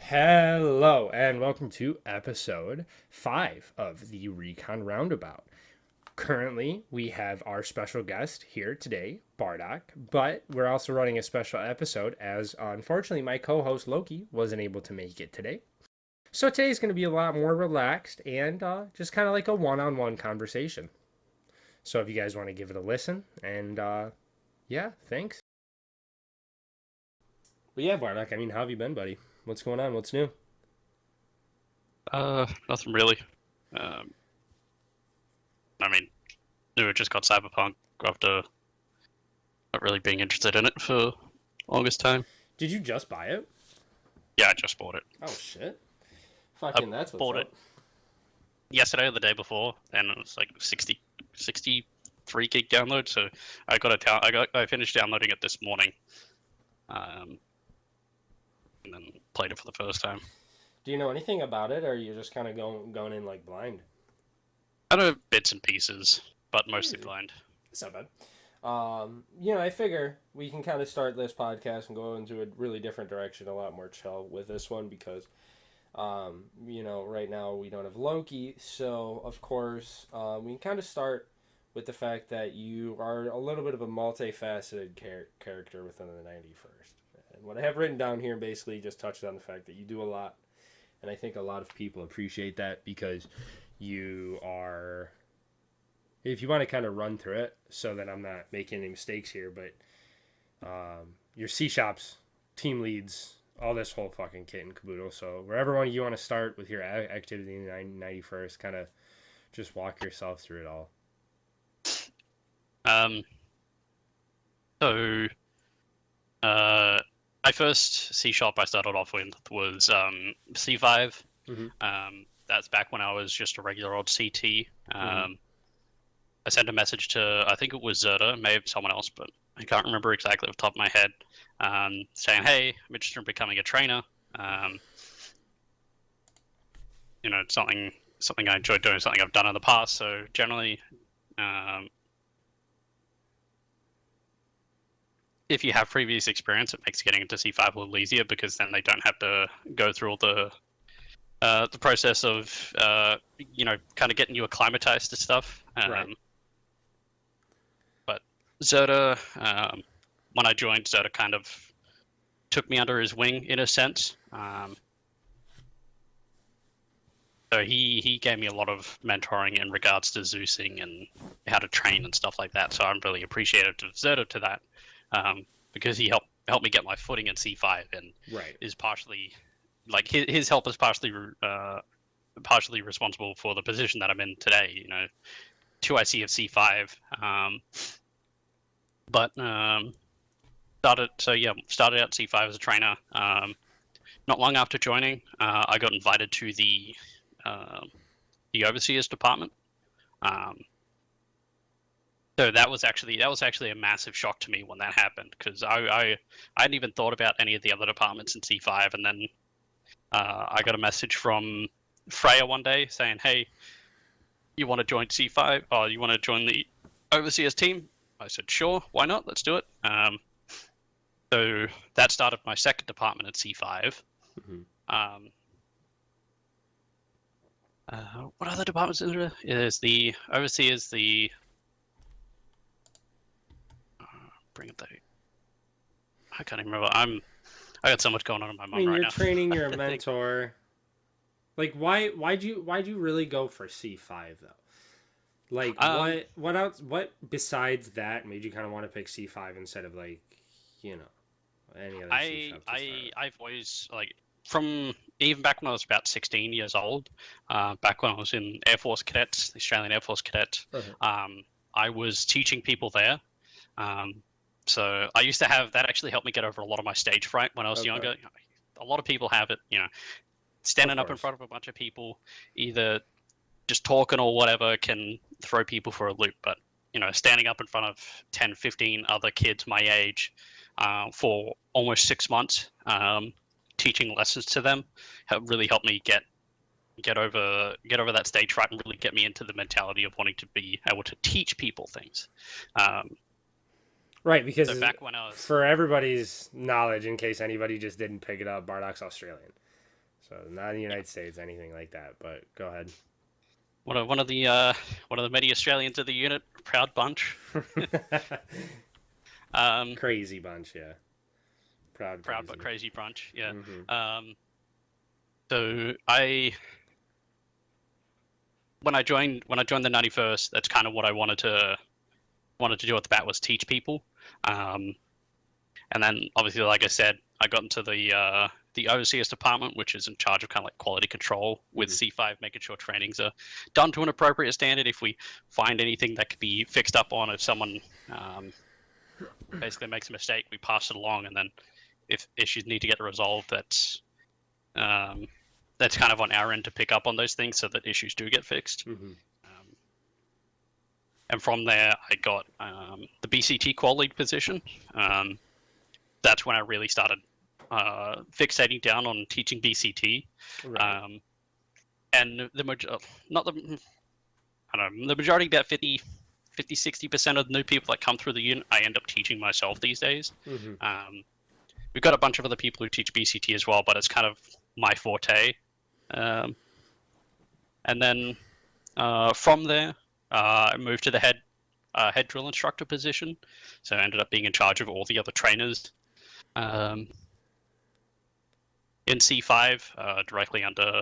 Hello, and welcome to episode 5 of the Recon Roundabout. Currently, we have our special guest here today, Bardok, but we're also running a special episode as unfortunately my co host Loki wasn't able to make it today. So today's going to be a lot more relaxed and just kind of like a one on one conversation. So if you guys want to give it a listen, and yeah, thanks. But yeah, Bardok, how have you been, buddy? What's going on? What's new? Nothing really. Um, I mean, knew it just got Cyberpunk after not really being interested in it for longest time. Did you just buy it? Yeah, I just bought it. Oh shit! Fucking, that's what's Bought up. it yesterday or the day before, and it was like 63 gig download. So I finished downloading it this morning, and then played it for the first time. Do you know anything about it, or are you just kind of going in like blind? I know bits and pieces, but mostly blind. It's not bad. I figure we can kind of start this podcast and go into a really different direction, a lot more chill with this one because, right now we don't have Loki, so of course we can kind of start with the fact that you are a little bit of a multifaceted character within the 91st. And what I have written down here basically just touches on the fact that you do a lot, and I think a lot of people appreciate that because you are, if you want to kind of run through it so that I'm not making any mistakes here, but your C-Shops, team leads, all this whole fucking kit and caboodle. So wherever one you want to start with your activity in the 91st, kind of just walk yourself through it all. So, my first C-Shop I started off with was C5. Mm-hmm. That's back when I was just a regular old CT. I sent a message to, I think it was Zerda, maybe someone else, but I can't remember exactly off the top of my head, saying, hey, I'm interested in becoming a trainer. It's something I enjoyed doing, something I've done in the past. So generally, if you have previous experience, it makes getting into C5 a little easier because then they don't have to go through all the process of kind of getting you acclimatized to stuff. Right. But Zerda, when I joined, Zerda kind of took me under his wing in a sense. So he gave me a lot of mentoring in regards to Zeusing and how to train and stuff like that. So I'm really appreciative of Zerda to that, because he helped me get my footing in C5 and Right. is partially, like, his help is partially responsible for the position that I'm in today. 2IC of C5. Started out C5 as a trainer. Not long after joining, I got invited to the overseers department. So that was actually a massive shock to me when that happened, because I hadn't even thought about any of the other departments in C5, and then I got a message from Freya one day saying, hey, you want to join C5? Or you want to join the overseers team? I said, sure, why not? Let's do it. So that started my second department at C5. Mm-hmm. What other departments is there? Is the overseers, the bring it the, I can't even remember. I got so much going on in my mind right you're now. training, you're a mentor. Like, why'd you really go for C5 though? Like, what else? What besides that made you kind of want to pick C5 instead of, like, any other C-Shop? I've always, like, from even back when I was about 16 years old, back when I was in Air Force Cadets, the Australian Air Force Cadets, I was teaching people there. So I used to have that actually helped me get over a lot of my stage fright when I was younger. A lot of people have it, standing up in front of a bunch of people, either just talking or whatever, can throw people for a loop. But, standing up in front of 10, 15 other kids my age for almost 6 months, teaching lessons to them, really helped me get over that stage fright and really get me into the mentality of wanting to be able to teach people things. Right, because so back when I was, for everybody's knowledge, in case anybody just didn't pick it up, Bardok's Australian. So not in the United States, anything like that. But go ahead. One of the many Australians of the unit, proud bunch. Crazy bunch, yeah. Proud but crazy bunch, yeah. Mm-hmm. So when I joined the 91st, that's kind of what I wanted to do at the bat, was teach people. And then obviously, like I said, I got into the overseers department, which is in charge of kind of like quality control with C5, making sure trainings are done to an appropriate standard. If we find anything that could be fixed up on, if someone basically makes a mistake, we pass it along, and then if issues need to get resolved, that's kind of on our end to pick up on those things so that issues do get fixed. Mm-hmm. And from there, I got the BCT qual lead position. That's when I really started fixating down on teaching BCT. Right. And the majority, about 50-60% of the new people that come through the unit, I end up teaching myself these days. Mm-hmm. We've got a bunch of other people who teach BCT as well, but it's kind of my forte. And then from there, I moved to the head drill instructor position, so I ended up being in charge of all the other trainers in C5, directly under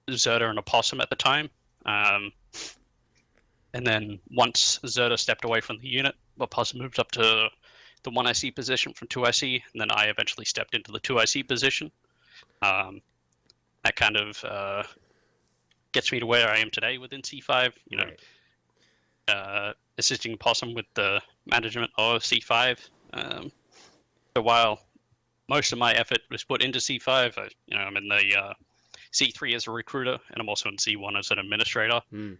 Zerda and Opossum at the time. And then once Zerda stepped away from the unit, Opossum moved up to the 1IC position from 2IC, and then I eventually stepped into the 2IC position. That kind of gets me to where I am today within C5, right. Assisting Opossum with the management of C5. So while most of my effort was put into C5, I'm in the C3 as a recruiter, and I'm also in C1 as an administrator. You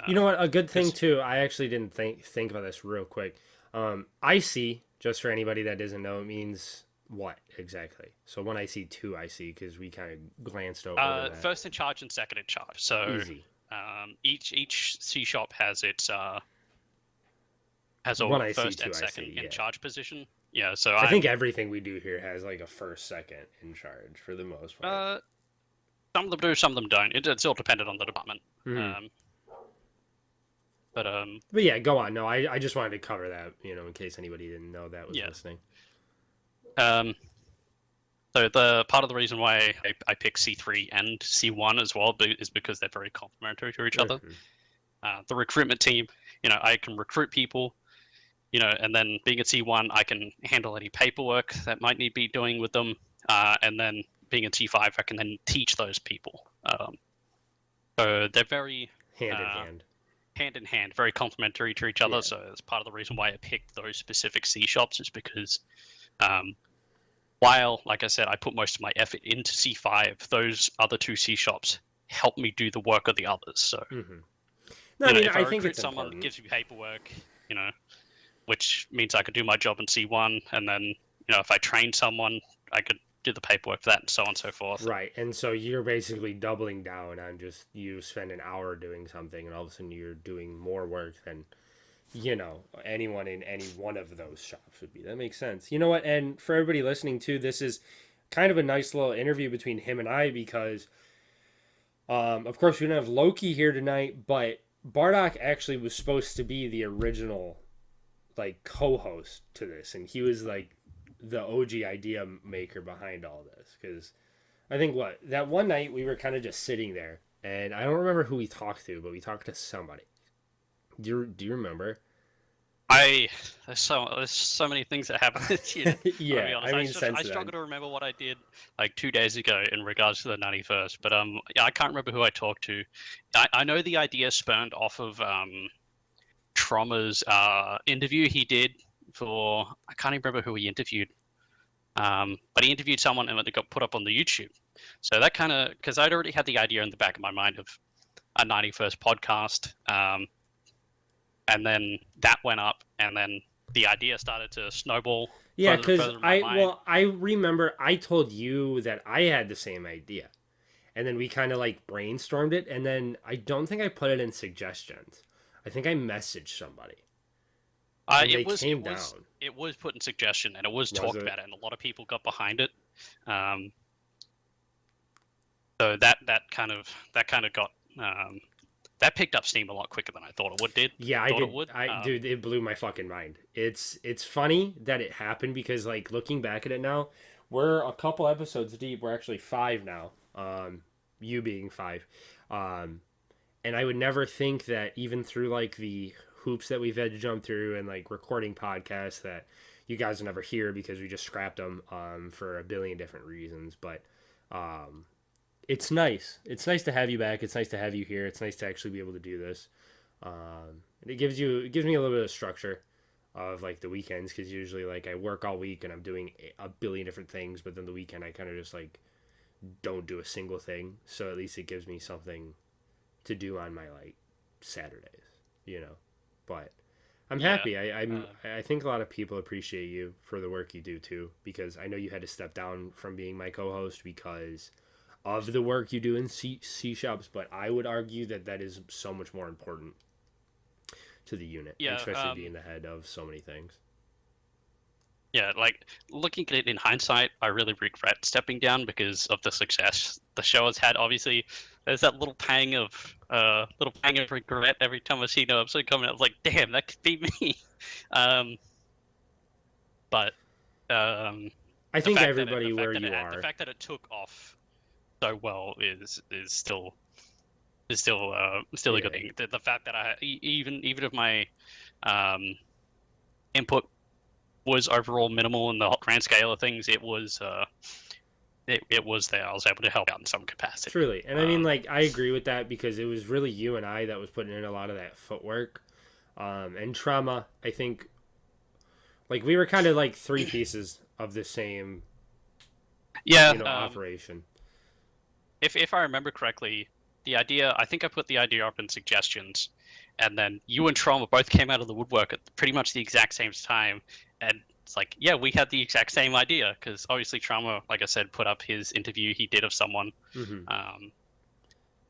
know what? A good thing too. I actually didn't think about this real quick. IC, just for anybody that doesn't know, it means what exactly? So 1IC, 2IC, because we kind of glanced over that. First in charge and second in charge. So easy. Each C shop has its has a 1IC, first and 2IC, second yeah. in charge position. Yeah, so I think everything we do here has like a first, second in charge for the most part. Some of them do, some of them don't. It's all dependent on the department. Mm-hmm. But yeah, go on. No, I just wanted to cover that, in case anybody didn't know that was listening. So the part of the reason why I pick C3 and C1 as well is because they're very complementary to each other. The recruitment team, I can recruit people, and then being at C1, I can handle any paperwork that might need to be doing with them, and then being in C5, I can then teach those people. So they're very hand in hand, very complementary to each other. Yeah. So that's part of the reason why I picked those specific C shops, is because while, like I said, I put most of my effort into C5, those other two C shops help me do the work of the others. So, no, if I think recruit it's someone important. that gives me paperwork, which means I could do my job in C1, and then, if I train someone, I could do the paperwork for that, and so on and so forth. Right, and so you're basically doubling down on just you spend an hour doing something, and all of a sudden you're doing more work than, anyone in any one of those shops would be. That makes sense. You know what? And for everybody listening too, this is kind of a nice little interview between him and I, because, of course, we don't have Loki here tonight, but Bardok actually was supposed to be the original, co-host to this, and he was the OG idea maker behind all this, because I think that one night we were kind of just sitting there, and I don't remember who we talked to, but we talked to somebody. Do you remember? There's so many things that happened this year. Yeah, I struggle to remember what I did 2 days ago in regards to the 91st, but I can't remember who I talked to. I know the idea spurned off of Trauma's interview he did for, I can't even remember who he interviewed, but he interviewed someone and it got put up on the YouTube. So that kind of, because I'd already had the idea in the back of my mind of a 91st podcast, and then that went up, and then the idea started to snowball. Yeah, because I remember I told you that I had the same idea, and then we kind of brainstormed it, and then I don't think I put it in suggestions. I think I messaged somebody. It was put in suggestion, and it was talked about, and a lot of people got behind it. So that kind of got that picked up steam a lot quicker than I thought it would. Yeah, I Thought did. it would. Dude, it blew my fucking mind. It's funny that it happened because like looking back at it now, we're a couple episodes deep. We're actually 5 now. You being 5. And I would never think that even through like the hoops that we've had to jump through and like recording podcasts that you guys will never hear because we just scrapped them for a billion different reasons. But it's nice. It's nice to have you back. It's nice to have you here. It's nice to actually be able to do this. And it gives me a little bit of structure of like the weekends because usually like I work all week and I'm doing a billion different things, but then the weekend I kind of just like don't do a single thing. So at least it gives me something to do on my like Saturdays, you know. But I'm happy. I think a lot of people appreciate you for the work you do too, because I know you had to step down from being my co-host because of the work you do in C shops, but I would argue that that is so much more important to the unit, especially being the head of so many things. Yeah, like looking at it in hindsight, I really regret stepping down because of the success the show has had. Obviously, there's that little pang of regret every time I see an episode coming out. I was like, damn, that could be me. But I think everybody where you are. The fact that it took off so well is still a good thing. The fact that even if my input was overall minimal in the grand scale of things, it was there. I was able to help out in some capacity. Truly. And I mean, like, I agree with that because it was really you and I that was putting in a lot of that footwork. And Trauma, I think, like, we were kind of like 3 pieces of the same operation. If I remember correctly, I think I put the idea up in suggestions, and then you and Trauma both came out of the woodwork at pretty much the exact same time. And it's like, yeah, we had the exact same idea because obviously Trauma, like I said, put up his interview he did of someone,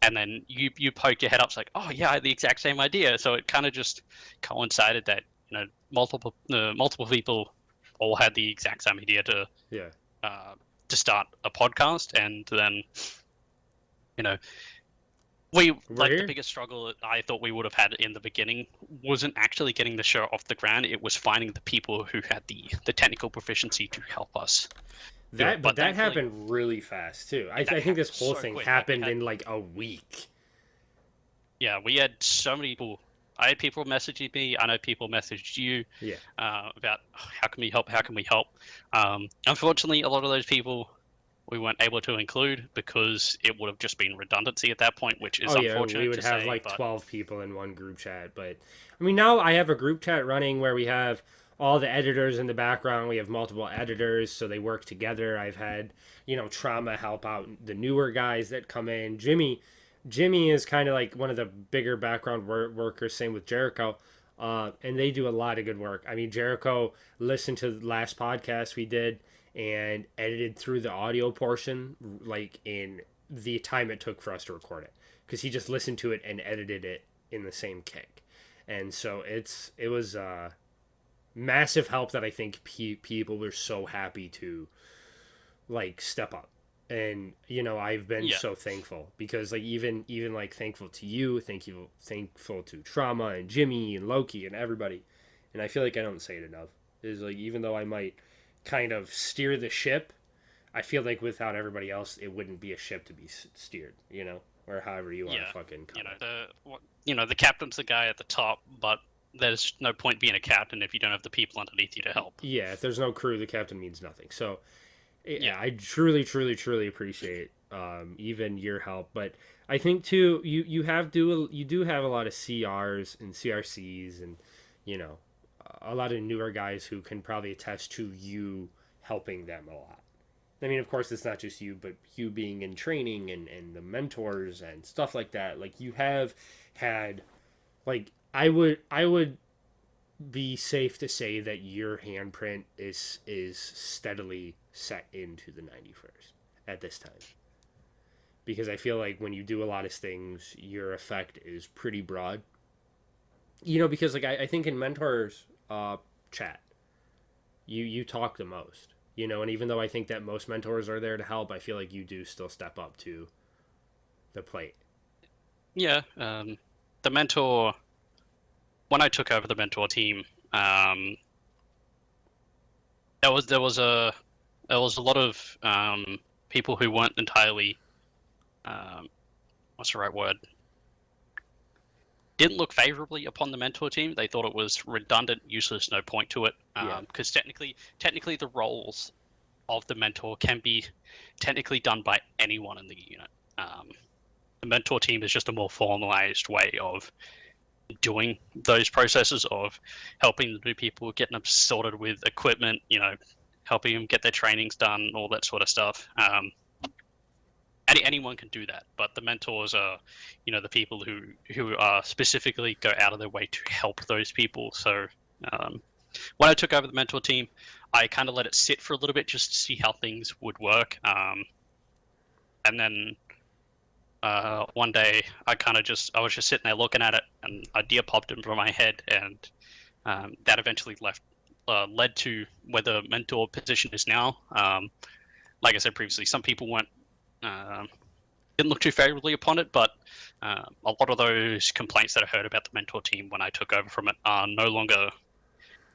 and then you poked your head up, it's like, oh yeah, I had the exact same idea. So it kind of just coincided that multiple people all had the exact same idea to start a podcast, and then the biggest struggle that I thought we would have had in the beginning wasn't actually getting the show off the ground. It was finding the people who had the technical proficiency to help us. That happened really fast too. I think this whole thing happened in like a week. Yeah, we had so many people. I had people messaging me. I know people messaged you. Yeah. About how can we help? How can we help? Unfortunately, a lot of those people we weren't able to include because it would have just been redundancy at that point, which is unfortunate. We would have 12 people in one group chat. But I mean, now I have a group chat running where we have all the editors in the background. We have multiple editors, so they work together. I've had, Trauma help out the newer guys that come in. Jimmy is kind of like one of the bigger background workers. Same with Jericho. And they do a lot of good work. I mean, Jericho listened to the last podcast we did and edited through the audio portion like in the time it took for us to record it, because he just listened to it and edited it in the same kick. And so it was massive help that I think people were so happy to like step up. And I've been so thankful because like even like thankful to you, thankful to Trauma and Jimmy and Loki and everybody. And I feel like I don't say it enough, is like, even though I might kind of steer the ship, I feel like without everybody else it wouldn't be a ship to be steered, or however you want to fucking the captain's the guy at the top, but there's no point being a captain if you don't have the people underneath you to help. Yeah, if there's no crew, the captain means nothing. So yeah, I truly appreciate even your help. But I think too, you do have a lot of CRs and CRCs and a lot of newer guys who can probably attest to you helping them a lot. I mean, of course, it's not just you, but you being in training and the mentors and stuff like that. Like, you have had, like, I would be safe to say that your handprint is steadily set into the 91st at this time. Because I feel like when you do a lot of things, your effect is pretty broad. Because like I think in mentors chat, you talk the most, and even though I think that most mentors are there to help, I feel like you do still step up to the plate. Yeah, the mentor. When I took over the mentor team, there was a lot of people who weren't entirely what's the right word? Didn't look favorably upon the mentor team. They thought it was redundant, useless, no point to it. Because technically, the roles of the mentor can be technically done by anyone in the unit. The mentor team is just a more formalized way of doing those processes of helping the new people, getting them sorted with equipment, helping them get their trainings done, all that sort of stuff. Anyone can do that, but the mentors are, the people who specifically go out of their way to help those people. So when I took over the mentor team, I kind of let it sit for a little bit just to see how things would work. And then one day I was just sitting there looking at it, and an idea popped into my head, and that eventually led to where the mentor position is now. Like I said previously, some people didn't look too favorably upon it, but a lot of those complaints that I heard about the mentor team when I took over from it are no longer,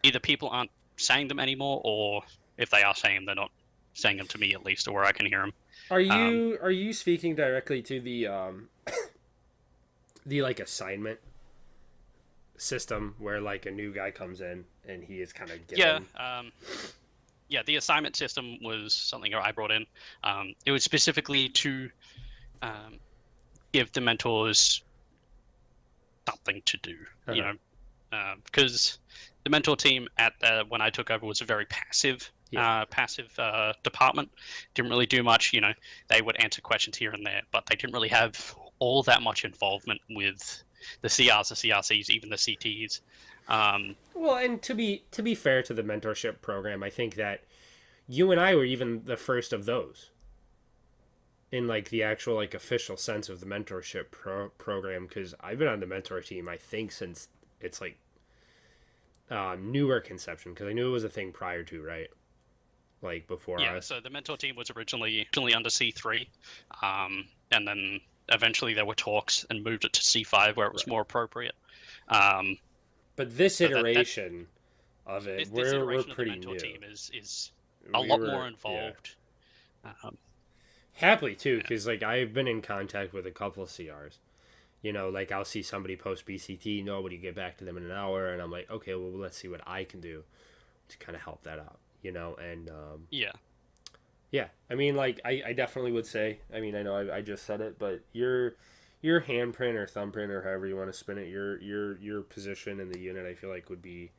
either people aren't saying them anymore, or if they are saying them, they're not saying them to me, at least, or where I can hear them. Are you speaking directly to the the like assignment system where like a new guy comes in and he is kind of given... Yeah, the assignment system was something I brought in. It was specifically to give the mentors something to do, because the mentor team when I took over was a very passive department. Didn't really do much. They would answer questions here and there, but they didn't really have all that much involvement with the CRs, the CRCs, even the CTs. Well, and to be fair to the mentorship program, I think that you and I were even the first of those in like the actual like official sense of the mentorship program, because I've been on the mentor team I think since it's like newer conception, because I knew it was a thing prior to, right? Like before us. Yeah, so the mentor team was originally under C3, and then eventually there were talks and moved it to C5 where it was more appropriate. But this iteration of it, we're pretty new. Team is a lot more involved. Yeah. Happily too, because like I've been in contact with a couple of CRs. Like I'll see somebody post BCT, nobody get back to them in an hour, and I'm like, okay, well let's see what I can do to kind of help that out. And yeah. I mean, like I definitely would say. I mean, I know I just said it, but your handprint or thumbprint or however you want to spin it, your position in the unit, I feel like would be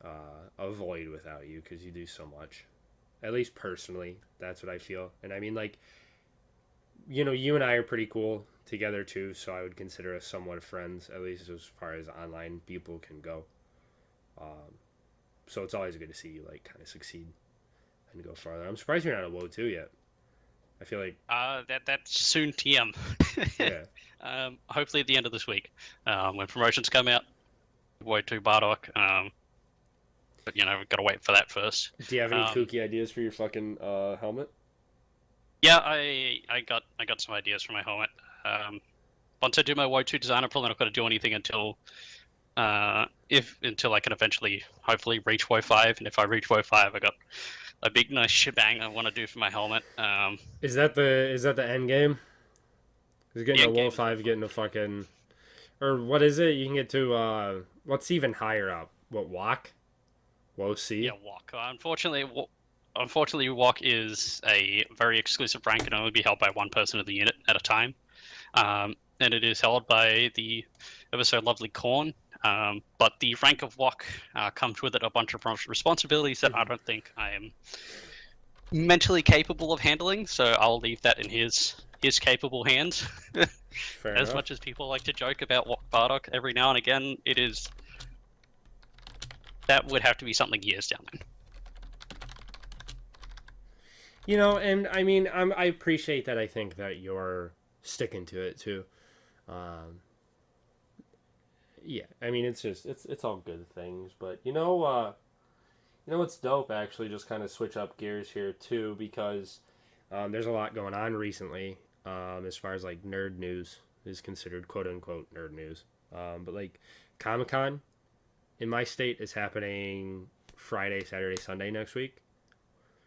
a void without you, because you do so much. At least personally, that's what I feel. And I mean, like, you and I are pretty cool together too, so I would consider us somewhat friends, at least as far as online people can go. So it's always good to see you like kind of succeed and go farther. I'm surprised you're not a WoW 2 yet. I feel like that's soon TM. Yeah. Hopefully at the end of this week, when promotions come out, WoW 2 Bardok. But we've got to wait for that first. Do you have any kooky ideas for your fucking helmet? Yeah, I got some ideas for my helmet. Once I do my WoW 2 design, I'm probably not going to do anything until I can eventually, hopefully, reach WoW 5. And if I reach WoW 5, I got a big nice shebang I want to do for my helmet. Is that the end game? Is getting a WoW 5, getting a fucking, or what is it? You can get to what's even higher up? What, WoC? WoW C? Yeah, WoC. Unfortunately, WoC is a very exclusive rank and can only be held by one person of the unit at a time. And it is held by the ever so lovely Korn. But the rank of WoC comes with it a bunch of responsibilities that I don't think I am mentally capable of handling. So I'll leave that in his capable hands. Fair as enough. Much as people like to joke about WoC Bardok every now and again, that would have to be something years down then. And I mean, I appreciate that. I think that you're sticking to it too. Yeah, I mean, it's all good things, but what's dope, actually, just kind of switch up gears here too, because there's a lot going on recently as far as like nerd news is considered, quote unquote nerd news. But like Comic-Con in my state is happening Friday, Saturday, Sunday next week.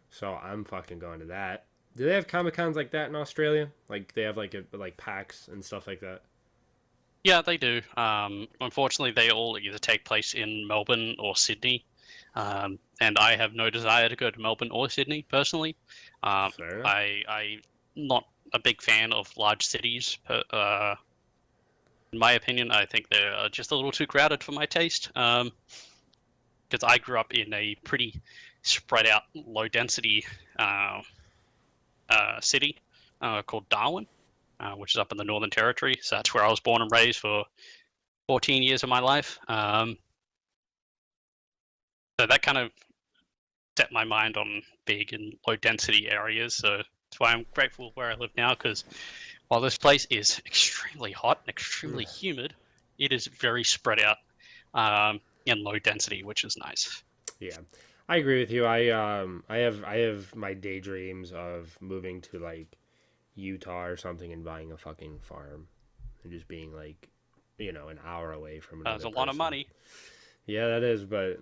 So I'm fucking going to that. Do they have Comic-Cons like that in Australia? Like they have like PAX and stuff like that? Yeah, they do. Unfortunately, they all either take place in Melbourne or Sydney. And I have no desire to go to Melbourne or Sydney personally. Fair enough. I'm not a big fan of large cities. In my opinion, I think they're just a little too crowded for my taste. Because I grew up in a pretty spread out, low density city called Darwin, which is up in the Northern Territory. So that's where I was born and raised for 14 years of my life. So that kind of set my mind on big and low density areas. So that's why I'm grateful where I live now, because while this place is extremely hot and extremely humid, it is very spread out in low density, which is nice. Yeah, I agree with you. I have my daydreams of moving to like Utah or something and buying a fucking farm and just being like, an hour away from another There's a lot of person. money. Yeah, that is, but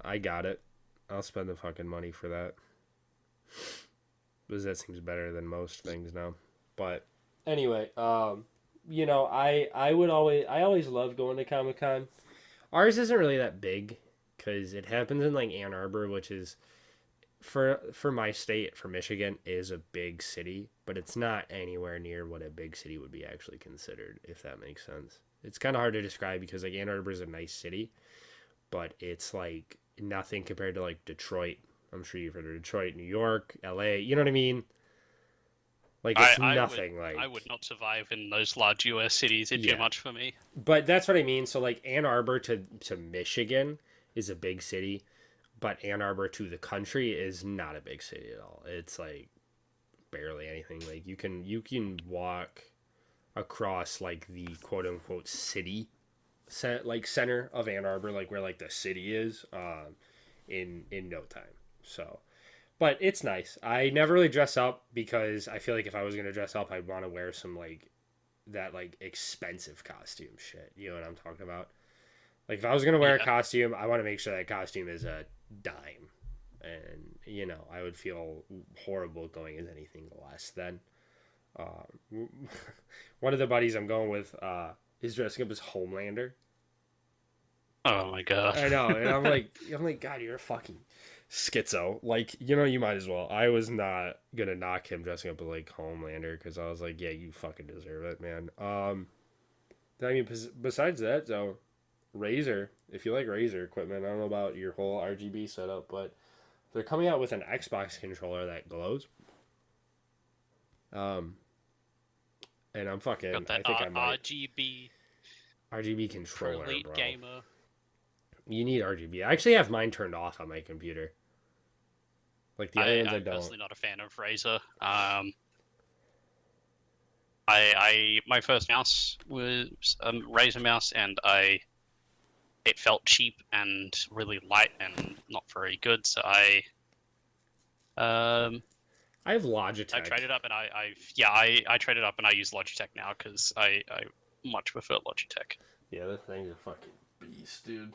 I got it. I'll spend the fucking money for that. Because that seems better than most things now. But anyway, I always love going to Comic-Con. Ours isn't really that big because it happens in like Ann Arbor, which is for my state, for Michigan, is a big city, but it's not anywhere near what a big city would be actually considered, if that makes sense. It's kind of hard to describe because like Ann Arbor is a nice city, but it's like nothing compared to like Detroit. I'm sure you've heard of Detroit, New York, LA. You know what I mean? Like it's nothing. I would not survive in those large US cities. It'd be too much for me. But that's what I mean. So like Ann Arbor to Michigan is a big city, but Ann Arbor to the country is not a big city at all. It's like barely anything. Like you can walk across like the quote unquote city center of Ann Arbor, like where like the city is, in no time. So, but it's nice. I never really dress up because I feel like if I was gonna dress up, I'd want to wear some like that like expensive costume shit. You know what I'm talking about? Like if I was gonna wear a costume, I want to make sure that costume is a dime, and I would feel horrible going as anything less than. One of the buddies I'm going with is dressing up as Homelander. Oh my god! I know, and I'm like, God, you're a fucking schizo. Like, you might as well. I was not gonna knock him dressing up as like Homelander because I was like, yeah, you fucking deserve it, man. I mean, besides that, though, Razer. If you like Razer equipment, I don't know about your whole RGB setup, but they're coming out with an Xbox controller that glows. And I'm fucking. Got that I think I might RGB controller, Pro Elite bro. Gamer. You need RGB. I actually have mine turned off on my computer. Like the other ones, I don't. I'm personally not a fan of Razer. My first mouse was a Razer mouse, and it felt cheap and really light and not very good. So I have Logitech. I traded up, and I traded up, and I use Logitech now because I much prefer Logitech. Yeah, this thing's a fucking beast, dude.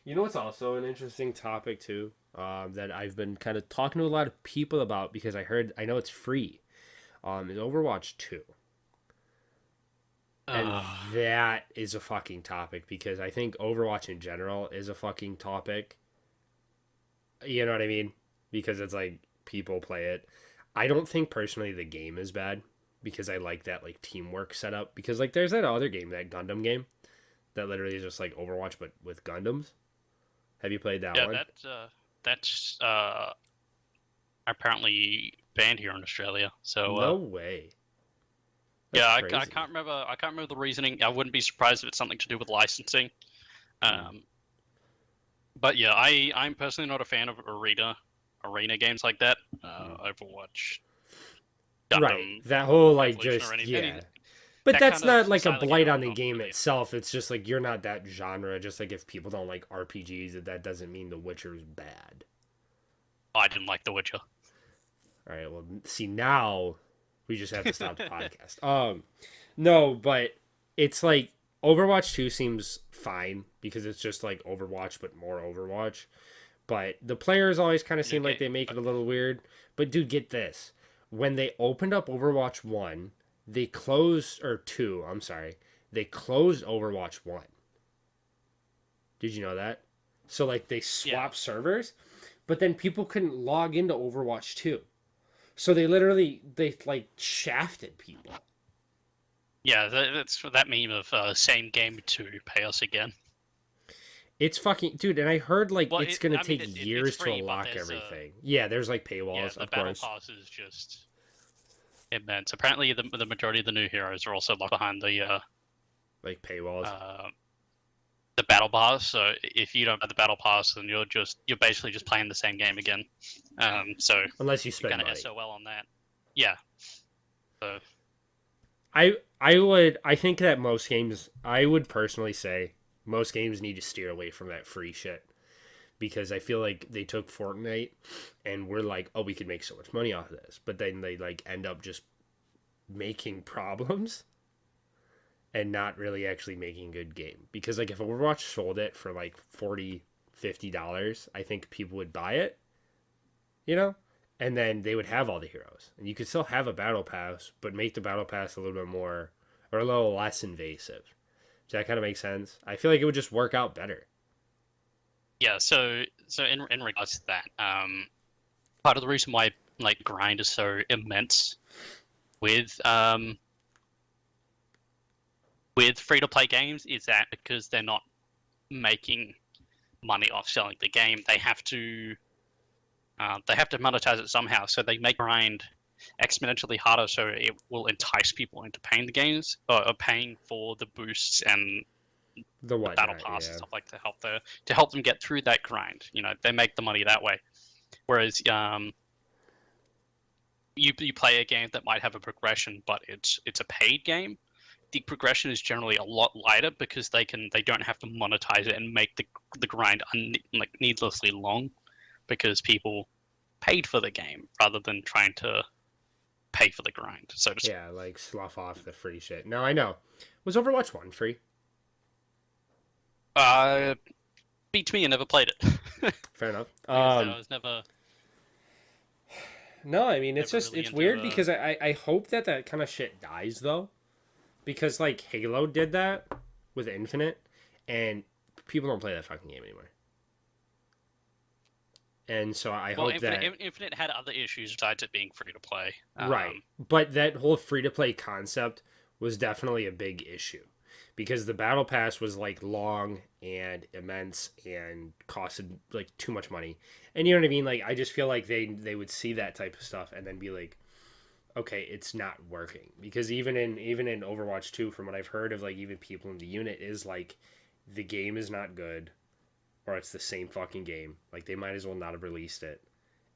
You know what's also an interesting topic too, that I've been kind of talking to a lot of people about because I know it's free, is Overwatch 2. And that is a fucking topic because I think Overwatch in general is a fucking topic. You know what I mean? Because it's like people play it. I don't think personally the game is bad because I like that like teamwork setup because like there's that other game, that Gundam game that literally is just like Overwatch but with Gundams. Have you played that one? Yeah, that's apparently banned here in Australia. So no way. That's I can't remember. I can't remember the reasoning. I wouldn't be surprised if it's something to do with licensing. But yeah, I'm personally not a fan of arena games like that. Overwatch, Gundam, right? That whole like Revolution just anything. But that's not like a blight on the game itself. It's just like you're not that genre. Just like if people don't like RPGs, that doesn't mean The Witcher is bad. I didn't like The Witcher. All right, well, see now We just have to stop the podcast. No, but it's like Overwatch 2 seems fine because it's just like Overwatch but more Overwatch. But the players always kind of seem like they make it a little weird. But dude, get this. When they opened up Overwatch 1, they closed, or 2, I'm sorry. They closed Overwatch 1. Did you know that? So like they swapped servers, but then people couldn't log into Overwatch 2. So they like shafted people. Yeah, that's that meme of same game to pay us again. It's fucking dude, and I heard like it's gonna take years to unlock everything. Yeah, there's like paywalls. Yeah, the battle pass is just immense. Apparently, the majority of the new heroes are also locked behind the like paywalls. The battle pass. So if you don't have the battle pass, then you're basically just playing the same game again. So unless you spend money. You're gonna SOL on that. Yeah. So I think that most games, I would personally say most games need to steer away from that free shit, because I feel like they took Fortnite and we're like, oh, we could make so much money off of this, but then they like end up just making problems and not really actually making a good game. Because like if Overwatch sold it for like $40-$50, I think people would buy it, you know, and then they would have all the heroes, and you could still have a battle pass, but make the battle pass a little bit more or a little less invasive. Does that kind of make sense? I feel like it would just work out better. Yeah, so in regards to that, part of the reason why like grind is so immense with free-to-play games is that because they're not making money off selling the game, they have to monetize it somehow. So they make grind exponentially harder, so it will entice people into paying the games or paying for the boosts and the battle pass and stuff like to help them get through that grind. You know, they make the money that way. Whereas you play a game that might have a progression, but it's a paid game. The progression is generally a lot lighter because they don't have to monetize it and make the grind needlessly long, because people paid for the game rather than trying to pay for the grind. So to yeah, like slough off the free shit. No, I know. Was Overwatch 1 free? Beats me. I never played it. Fair enough. I was never. No, I mean it's just really it's weird because I hope that kind of shit dies though, because like Halo did that with Infinite, and people don't play that fucking game anymore. And so I hope that Infinite had other issues besides it being free to play. Right, but that whole free to play concept was definitely a big issue, because the battle pass was like long and immense and costed like too much money. And you know what I mean? Like I just feel like they would see that type of stuff and then be like, okay, it's not working. Because even in Overwatch 2, from what I've heard of like even people in the unit, is like the game is not good, or it's the same fucking game. Like they might as well not have released it.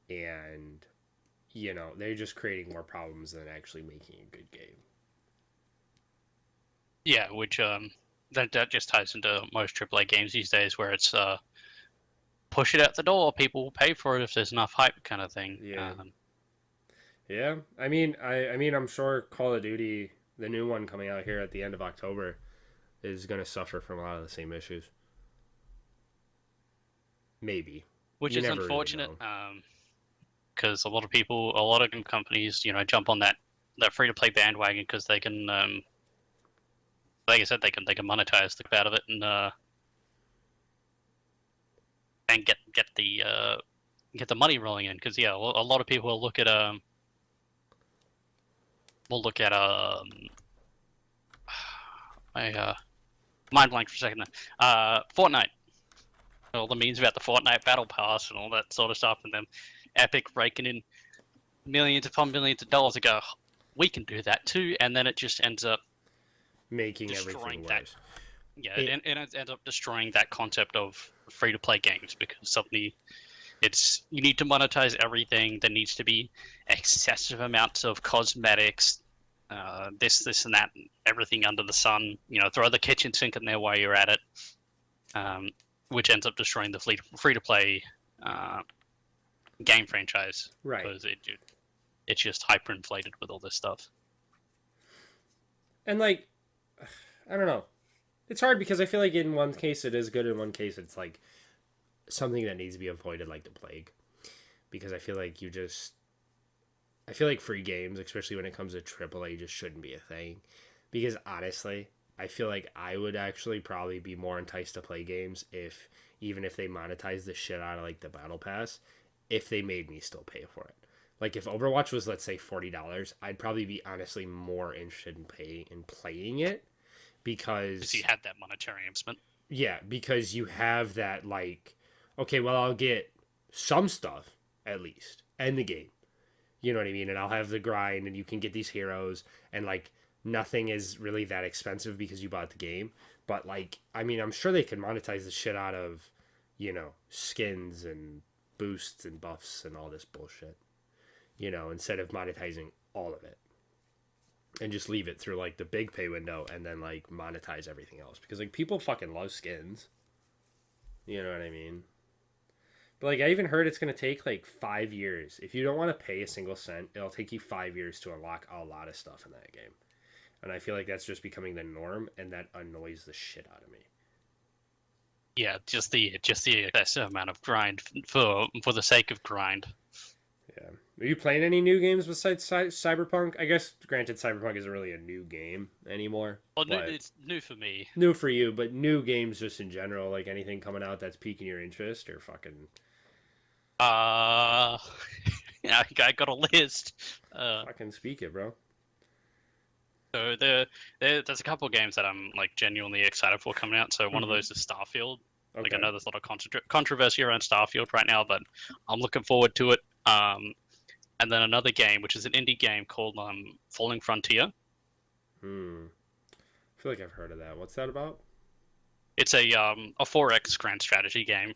And you know, they're just creating more problems than actually making a good game. Yeah, which that just ties into most AAA games these days, where it's push it out the door, people will pay for it if there's enough hype, kind of thing. Yeah. Yeah, I mean, I'm sure Call of Duty, the new one coming out here at the end of October, is going to suffer from a lot of the same issues. Maybe. Which is unfortunate, because a lot of companies, you know, jump on that free-to-play bandwagon because they can, like I said, they can monetize the out of it and get the money rolling in. Because yeah, a lot of people will look at I mind blank for a second there. Fortnite. All the memes about the Fortnite Battle Pass and all that sort of stuff, and then Epic raking in millions upon millions of dollars ago. We can do that too, and then it just ends up making everything worse. Yeah, it ends up destroying that concept of free-to-play games, because suddenly you need to monetize everything. There needs to be excessive amounts of cosmetics, this and that, everything under the sun. You know, throw the kitchen sink in there while you're at it. Which ends up destroying the free-to-play game franchise. Right. Because it's just hyperinflated with all this stuff. And like, I don't know. It's hard because I feel like in one case it is good, in one case it's like something that needs to be avoided, like the plague. Because I feel like I feel like free games, especially when it comes to AAA, just shouldn't be a thing. Because honestly, I feel like I would actually probably be more enticed to play games even if they monetize the shit out of like the battle pass, if they made me still pay for it. Like if Overwatch was, let's say, $40, I'd probably be honestly more interested in playing it because you had that monetary investment. yeah, because you have that like, okay, well I'll get some stuff at least and the game. You know what I mean? And I'll have the grind and you can get these heroes and like nothing is really that expensive because you bought the game. But like, I mean, I'm sure they could monetize the shit out of, skins and boosts and buffs and all this bullshit. Instead of monetizing all of it. And just leave it through like the big pay window and then like monetize everything else. Because like people fucking love skins. You know what I mean? But like I even heard it's gonna take like 5 years. If you don't want to pay a single cent, it'll take you 5 years to unlock a lot of stuff in that game. And I feel like that's just becoming the norm, and that annoys the shit out of me. Yeah, just the excessive amount of grind for the sake of grind. Yeah. Are you playing any new games besides Cyberpunk? I guess, granted, Cyberpunk isn't really a new game anymore. Well, it's new for me. New for you, but new games just in general, like anything coming out that's piquing your interest or fucking... Yeah, I got a list. Fucking speak it, bro. So there's a couple of games that I'm like genuinely excited for coming out. So one of those is Starfield. Okay. Like I know there's a lot of controversy around Starfield right now, but I'm looking forward to it. And then another game, which is an indie game called Falling Frontier. I feel like I've heard of that. What's that about? It's a 4X grand strategy game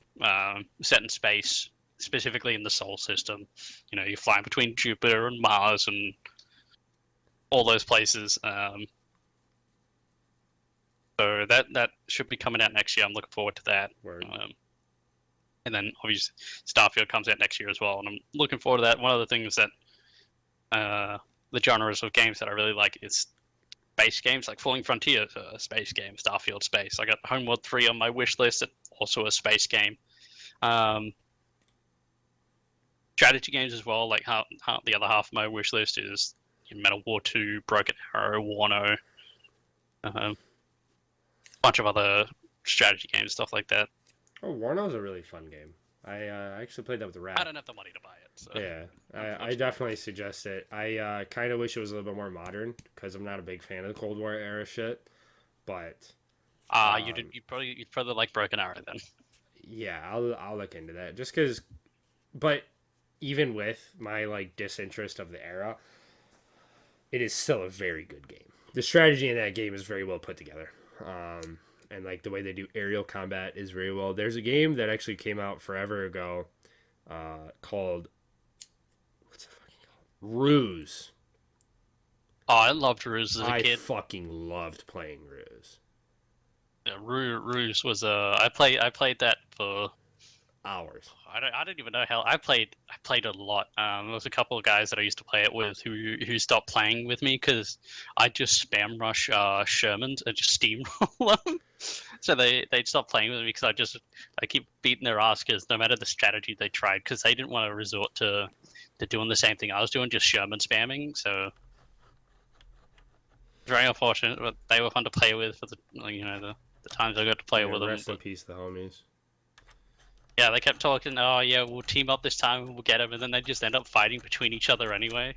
set in space, specifically in the Sol system. You fly between Jupiter and Mars and all those places. So that should be coming out next year. I'm looking forward to that. And then obviously Starfield comes out next year as well, and I'm looking forward to that. One of the things that the genres of games that I really like is space games, like Falling Frontier, a space game, Starfield space. I got Homeworld 3 on my wish list, also a space game. Strategy games as well, like how the other half of my wish list is Metal War 2, Broken Arrow, Wano, bunch of other strategy games, stuff like that. Oh, Wano's a really fun game. I actually played that with the Rat. I don't have the money to buy it. So. Yeah, I definitely suggest it. I kind of wish it was a little bit more modern because I'm not a big fan of the Cold War era shit. But you'd probably like Broken Arrow then. Yeah, I'll look into that just because. But even with my like disinterest of the era, it is still a very good game. The strategy in that game is very well put together. And like the way they do aerial combat is very well. There's a game that actually came out forever ago called what's it fucking called? Ruse. Oh, I loved Ruse as a kid. I fucking loved playing Ruse. Yeah, Ruse was I played that for hours. I don't even know how I played a lot. There was a couple of guys that I used to play it with who stopped playing with me because I just spam rush Shermans and just steamroll them. So they'd stop playing with me because I keep beating their ass because no matter the strategy they tried, because they didn't want to resort to doing the same thing I was doing, just Sherman spamming. So very unfortunate, but they were fun to play with for the times I got to play with them. Rest in peace, the homies. Yeah, they kept talking, oh yeah, we'll team up this time and we'll get them, and then they just end up fighting between each other anyway.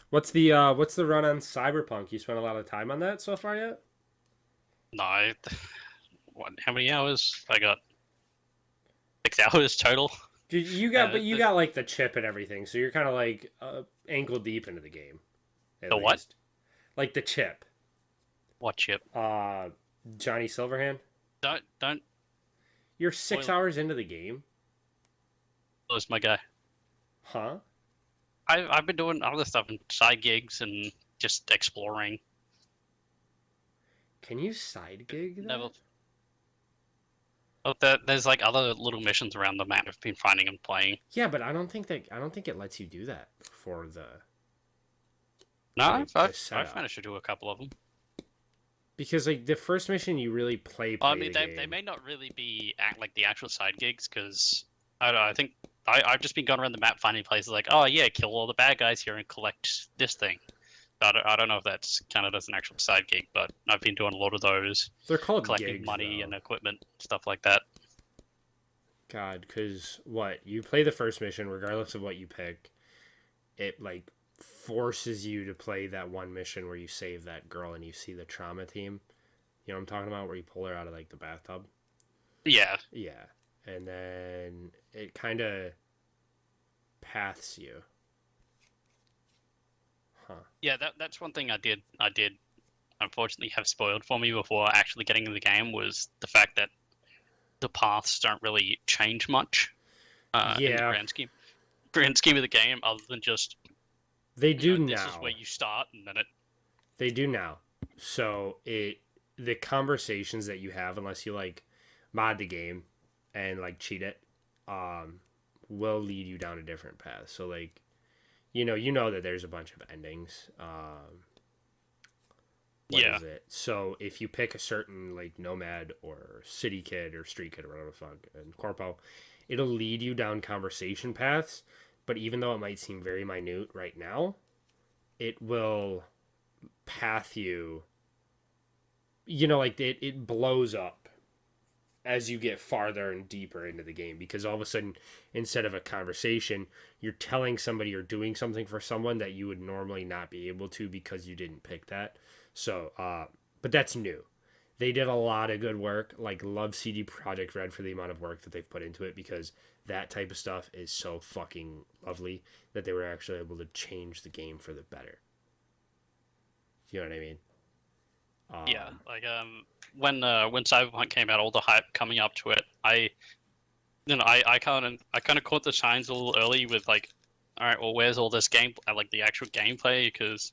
What's the run on Cyberpunk? You spent a lot of time on that so far yet? No, how many hours? I got 6 hours total. You got like the chip and everything, so you're kind of like ankle deep into the game. The what? Like the chip. What chip? Johnny Silverhand. Don't. You're 6 hours into the game. That's my guy. Huh? I've been doing other stuff and side gigs and just exploring. Can you side gig that? Never. There's like other little missions around the map I've been finding and playing. Yeah, but I don't think it lets you do that for the No, like the I've setup. managed to do a couple of them. Because like the first mission you really play I mean, the they game. may not really be like the actual side gigs because I don't know, I think I've just been going around the map finding places like, oh yeah, kill all the bad guys here and collect this thing. I don't know if that's counted as an actual side gig, but I've been doing a lot of those, They're called collecting gigs, money though. and equipment, stuff like that. God, because what you play the first mission, regardless of what you pick, it like forces you to play that one mission where you save that girl and you see the trauma team. You know what I'm talking about? Where you pull her out of like the bathtub. Yeah. Yeah, and then it kind of paths you. Huh. Yeah, that's one thing I did unfortunately have spoiled for me before actually getting in the game was the fact that the paths don't really change much in the Yeah, grand scheme of the game, other than just they do this is now. where you start, and then it. They do now. So the conversations that you have, unless you like mod the game and like cheat it, will lead you down a different path. So like, you know that there's a bunch of endings. What Yeah. is it? So if you pick a certain like nomad or city kid or street kid or whatever the fuck and corpo, it'll lead you down conversation paths. But even though it might seem very minute right now, it will path you. You know, like it blows up as you get farther and deeper into the game because all of a sudden, instead of a conversation, you're telling somebody or doing something for someone that you would normally not be able to because you didn't pick that. So, but that's new. They did a lot of good work. Like, love CD Projekt Red for the amount of work that they've put into it because that type of stuff is so fucking lovely that they were actually able to change the game for the better. You know what I mean? Yeah, like when Cyberpunk came out, all the hype coming up to it, I kind of caught the signs a little early with like, all right, well, where's all this game, like the actual gameplay? Because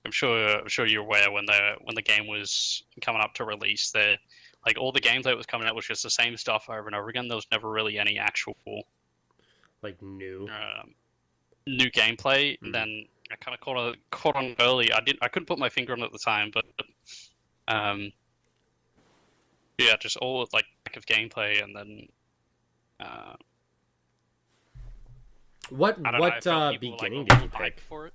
I'm sure you're aware when the game was coming up to release, there, like all the gameplay that was coming out was just the same stuff over and over again. There was never really any actual like new gameplay. And then I kind of caught on early. I couldn't put my finger on it at the time, but yeah, just all like lack of gameplay, and then what beginning did you pick for it?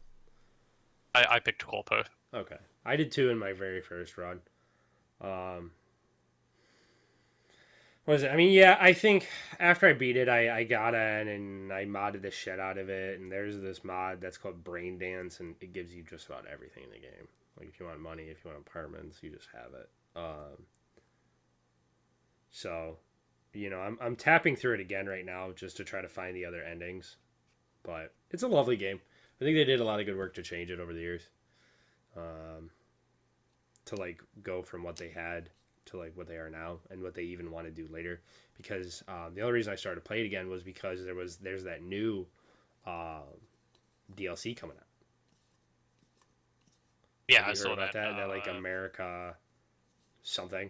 I picked Corpo. Okay, I did too in my very first run. What is it? I mean, yeah, I think after I beat it, I got in and I modded the shit out of it. And there's this mod that's called Brain Dance, and it gives you just about everything in the game. Like if you want money, if you want apartments, you just have it. So, I'm tapping through it again right now just to try to find the other endings. But it's a lovely game. I think they did a lot of good work to change it over the years. To like go from what they had to like what they are now and what they even want to do later. Because the only reason I started to play it again was because there's that new DLC coming out. Yeah, I saw that. That like America something.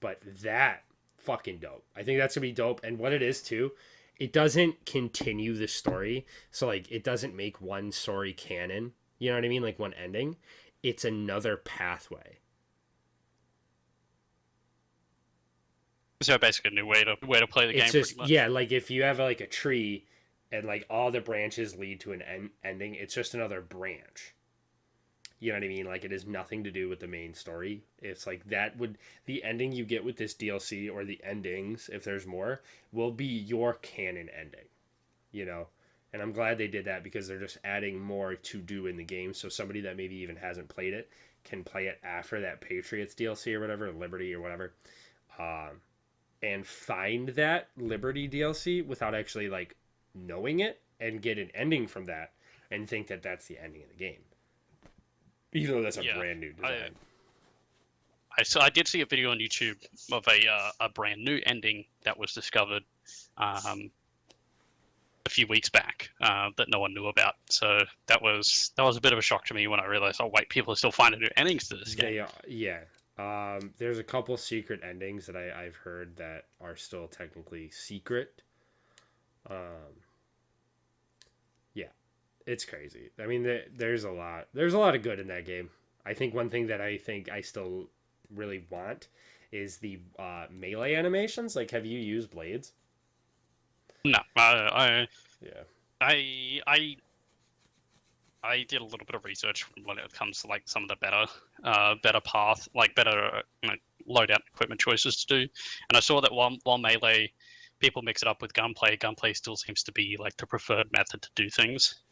But that fucking dope. I think that's gonna be dope. And what it is too, it doesn't continue the story. So like it doesn't make one story canon. You know what I mean? Like one ending. It's another pathway. So basically a new way to play the game. It's just yeah, like if you have like a tree and like all the branches lead to an ending, it's just another branch. You know what I mean? Like it has nothing to do with the main story. It's like the ending you get with this DLC or the endings, if there's more, will be your canon ending. You know? And I'm glad they did that because they're just adding more to do in the game. So somebody that maybe even hasn't played it can play it after that Patriots DLC or whatever, Liberty or whatever. And find that Liberty DLC without actually like knowing it and get an ending from that and think that that's the ending of the game. Even though that's a brand new design. I did see a video on YouTube of a brand new ending that was discovered a few weeks back that no one knew about. So that was a bit of a shock to me when I realized, oh wait, people are still finding new endings to this game. Yeah. There's a couple secret endings that I've heard that are still technically secret. Um, yeah, it's crazy. I mean, there's a lot. There's a lot of good in that game. I think one thing that I think I still really want is the melee animations. Like, have you used blades? No, Yeah. I I did a little bit of research when it comes to like some of the better path, like better loadout equipment choices to do, and I saw that while melee people mix it up with gunplay, gunplay still seems to be like the preferred method to do things.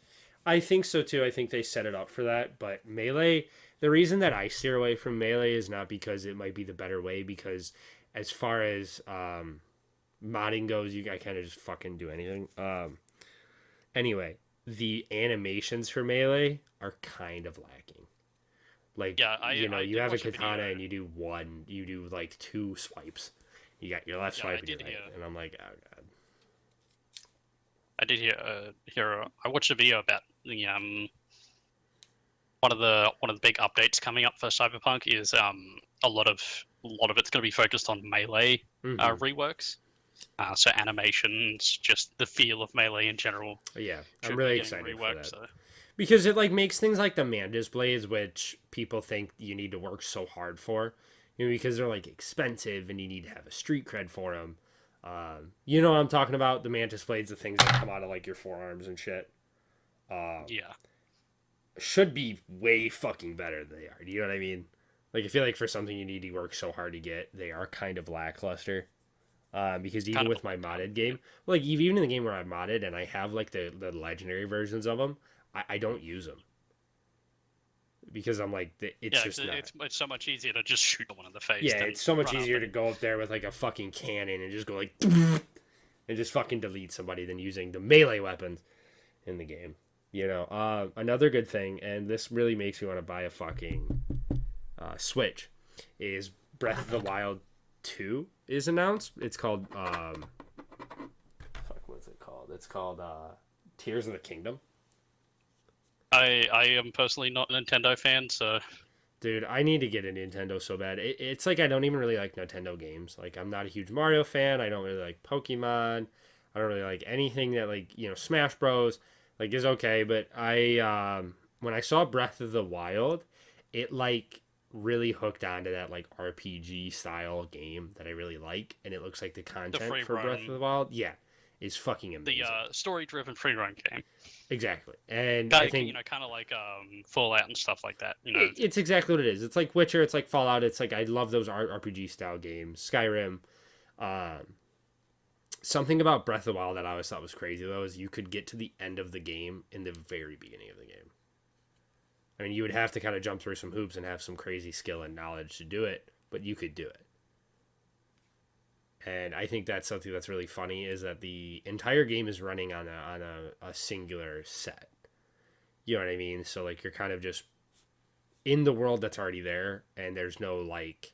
I think so too. I think they set it up for that. But melee, the reason that I steer away from melee is not because it might be the better way, because as far as modding goes, I kind of just fucking do anything. Anyway, the animations for melee are kind of lacking. Like, Yeah, you did have a watch katana video. and you do like two swipes. You got your left Yeah, swipe I and your did right, hear. and I'm like, oh god. I did hear. I watched a video about the one of the big updates coming up for Cyberpunk is a lot of it's going to be focused on melee Mm-hmm. reworks. So animations, just the feel of melee in general, Yeah, I'm should be really getting excited for reworked. that. So Because it like makes things like the mantis blades, which people think you need to work so hard for, because they're like expensive and you need to have a street cred for them. You know what I'm talking about? The mantis blades, the things that come out of like your forearms and shit. yeah, Should be way fucking better than they are. Do you know what I mean? Like I feel like for something you need to work so hard to get, they are kind of lackluster. Because even kind of a with my letdown. modded game, like even in the game where I modded and I have like the legendary versions of them, I don't use them because I'm like it's Yeah, just not. it's so much easier to just shoot one in the face Yeah, than it's so much run up easier to and go up there with like a fucking cannon and just go like and just fucking delete somebody than using the melee weapons in the game. Another good thing, and this really makes me want to buy a fucking Switch, is Breath of the Wild 2 is announced. It's called what's it called? It's called Tears of the Kingdom. I am personally not a Nintendo fan, so Dude, I need to get a Nintendo so bad. It's like I don't even really like Nintendo games. Like I'm not a huge Mario fan. I don't really like Pokemon. I don't really like anything that like Smash Bros. Like is okay, but I when I saw Breath of the Wild, it like really hooked onto that like RPG style game that I really like, and it looks like the the content free for Breath of run, the Wild, yeah, is fucking the amazing. story-driven free run game, Exactly, and I think kind of like Fallout and stuff like that. it's exactly what it is. It's like Witcher. It's like Fallout. It's like I love those RPG style games. Skyrim. Um, Something about Breath of the Wild that I always thought was crazy though is you could get to the end of the game in the very beginning of the game. I mean, you would have to kind of jump through some hoops and have some crazy skill and knowledge to do it, but you could do it. And I think that's something that's really funny is that the entire game is running on a singular set. You know what I mean? So like you're kind of just in the world that's already there, and there's no like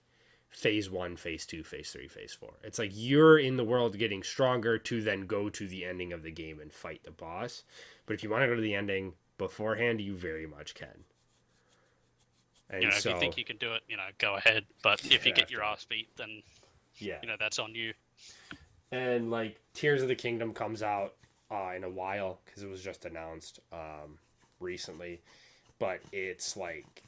phase 1, phase 2, phase 3, phase 4. It's like you're in the world getting stronger to then go to the ending of the game and fight the boss. But if you want to go to the ending beforehand, you very much can. And If you think you can do it, go ahead. But if you get your ass beat, then yeah, that's on you. and like Tears of the Kingdom comes out in a while because it was just announced recently, but it's like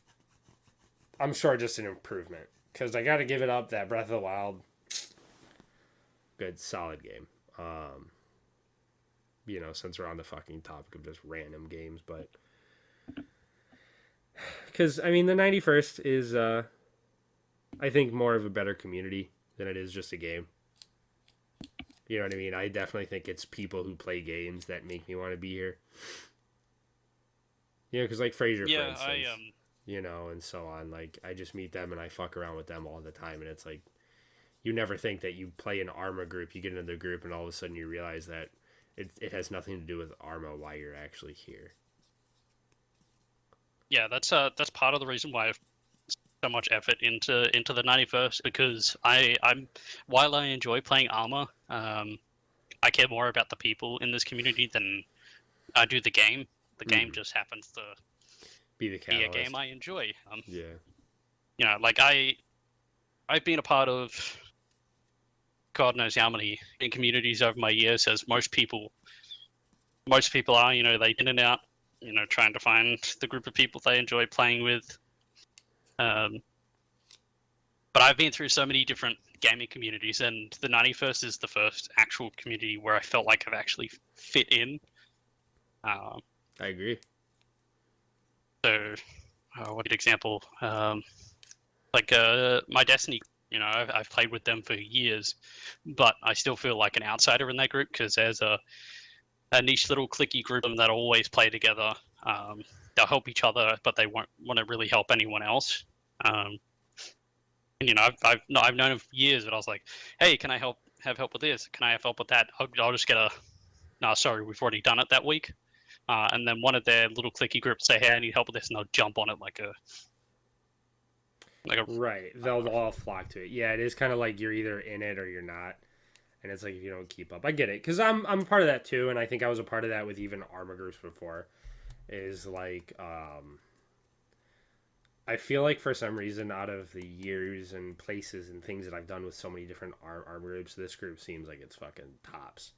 I'm sure just an improvement because I got to give it up that Breath of the Wild, good solid game. Since we're on the fucking topic of just random games, but because I mean the 91st is I think more of a better community than it is just a game. You know what I mean? I definitely think it's people who play games that make me want to be here. Because like Fraser, for Yeah, instance, and so on. Like I just meet them and I fuck around with them all the time, and it's like you never think that you play an Arma group, you get into the group, and all of a sudden you realize that it has nothing to do with Arma why you're actually here. yeah, that's part of the reason why I've so much effort into the 91st, because I'm while I enjoy playing Arma, I care more about the people in this community than I do the game. The game just happens to Be the be a catalyst. game I enjoy. Yeah. Like I I've been a part of God knows how many in communities over my years, as most people are. They in and out. Trying to find the group of people they enjoy playing with. But I've been through so many different gaming communities, and the 91st is the first actual community where I felt like I've actually fit in. I agree. So, what an example? My Destiny. I've played with them for years, but I still feel like an outsider in that group because there's a niche little cliquey group of them that always play together. They'll help each other, but they won't want to really help anyone else. And I've known them for years, but I was like, hey, can I have help with this? Can I have help with that? I'll just get no, sorry, we've already done it that week. And then one of their little cliquey groups say, hey, I need help with this, and they'll jump on it like a right. They'll all flock to it. Yeah, it is kind of like you're either in it or you're not. And it's like if you don't keep up. I get it. Because I'm part of that too, and I think I was a part of that with even Arma groups before. Is like, I feel like for some reason out of the years and places and things that I've done with so many different Arma groups, this group seems like it's fucking tops.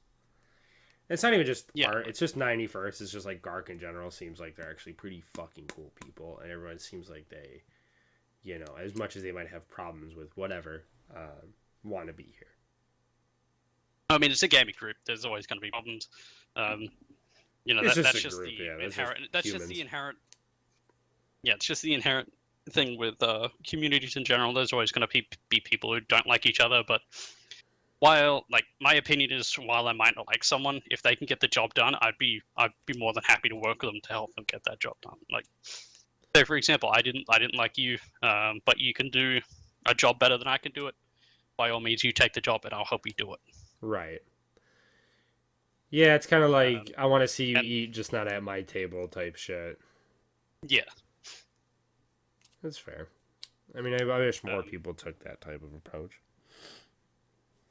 It's not even just art, it's just 91st. It's just like Gark in general seems like they're actually pretty fucking cool people. And everyone seems like they, as much as they might have problems with whatever, want to be here. I mean, it's a gaming group. There's always going to be problems. That's just group, the inherent. That's just the inherent. Yeah, it's just the inherent thing with communities in general. There's always going to be people who don't like each other. But while, my opinion is, while I might not like someone, if they can get the job done, I'd be more than happy to work with them to help them get that job done. Say for example, I didn't like you, but you can do a job better than I can do it. By all means, you take the job, and I'll help you do it. Right. Yeah, it's kind of like, I want to see you eat, just not at my table type shit. Yeah. That's fair. I mean, I wish more people took that type of approach.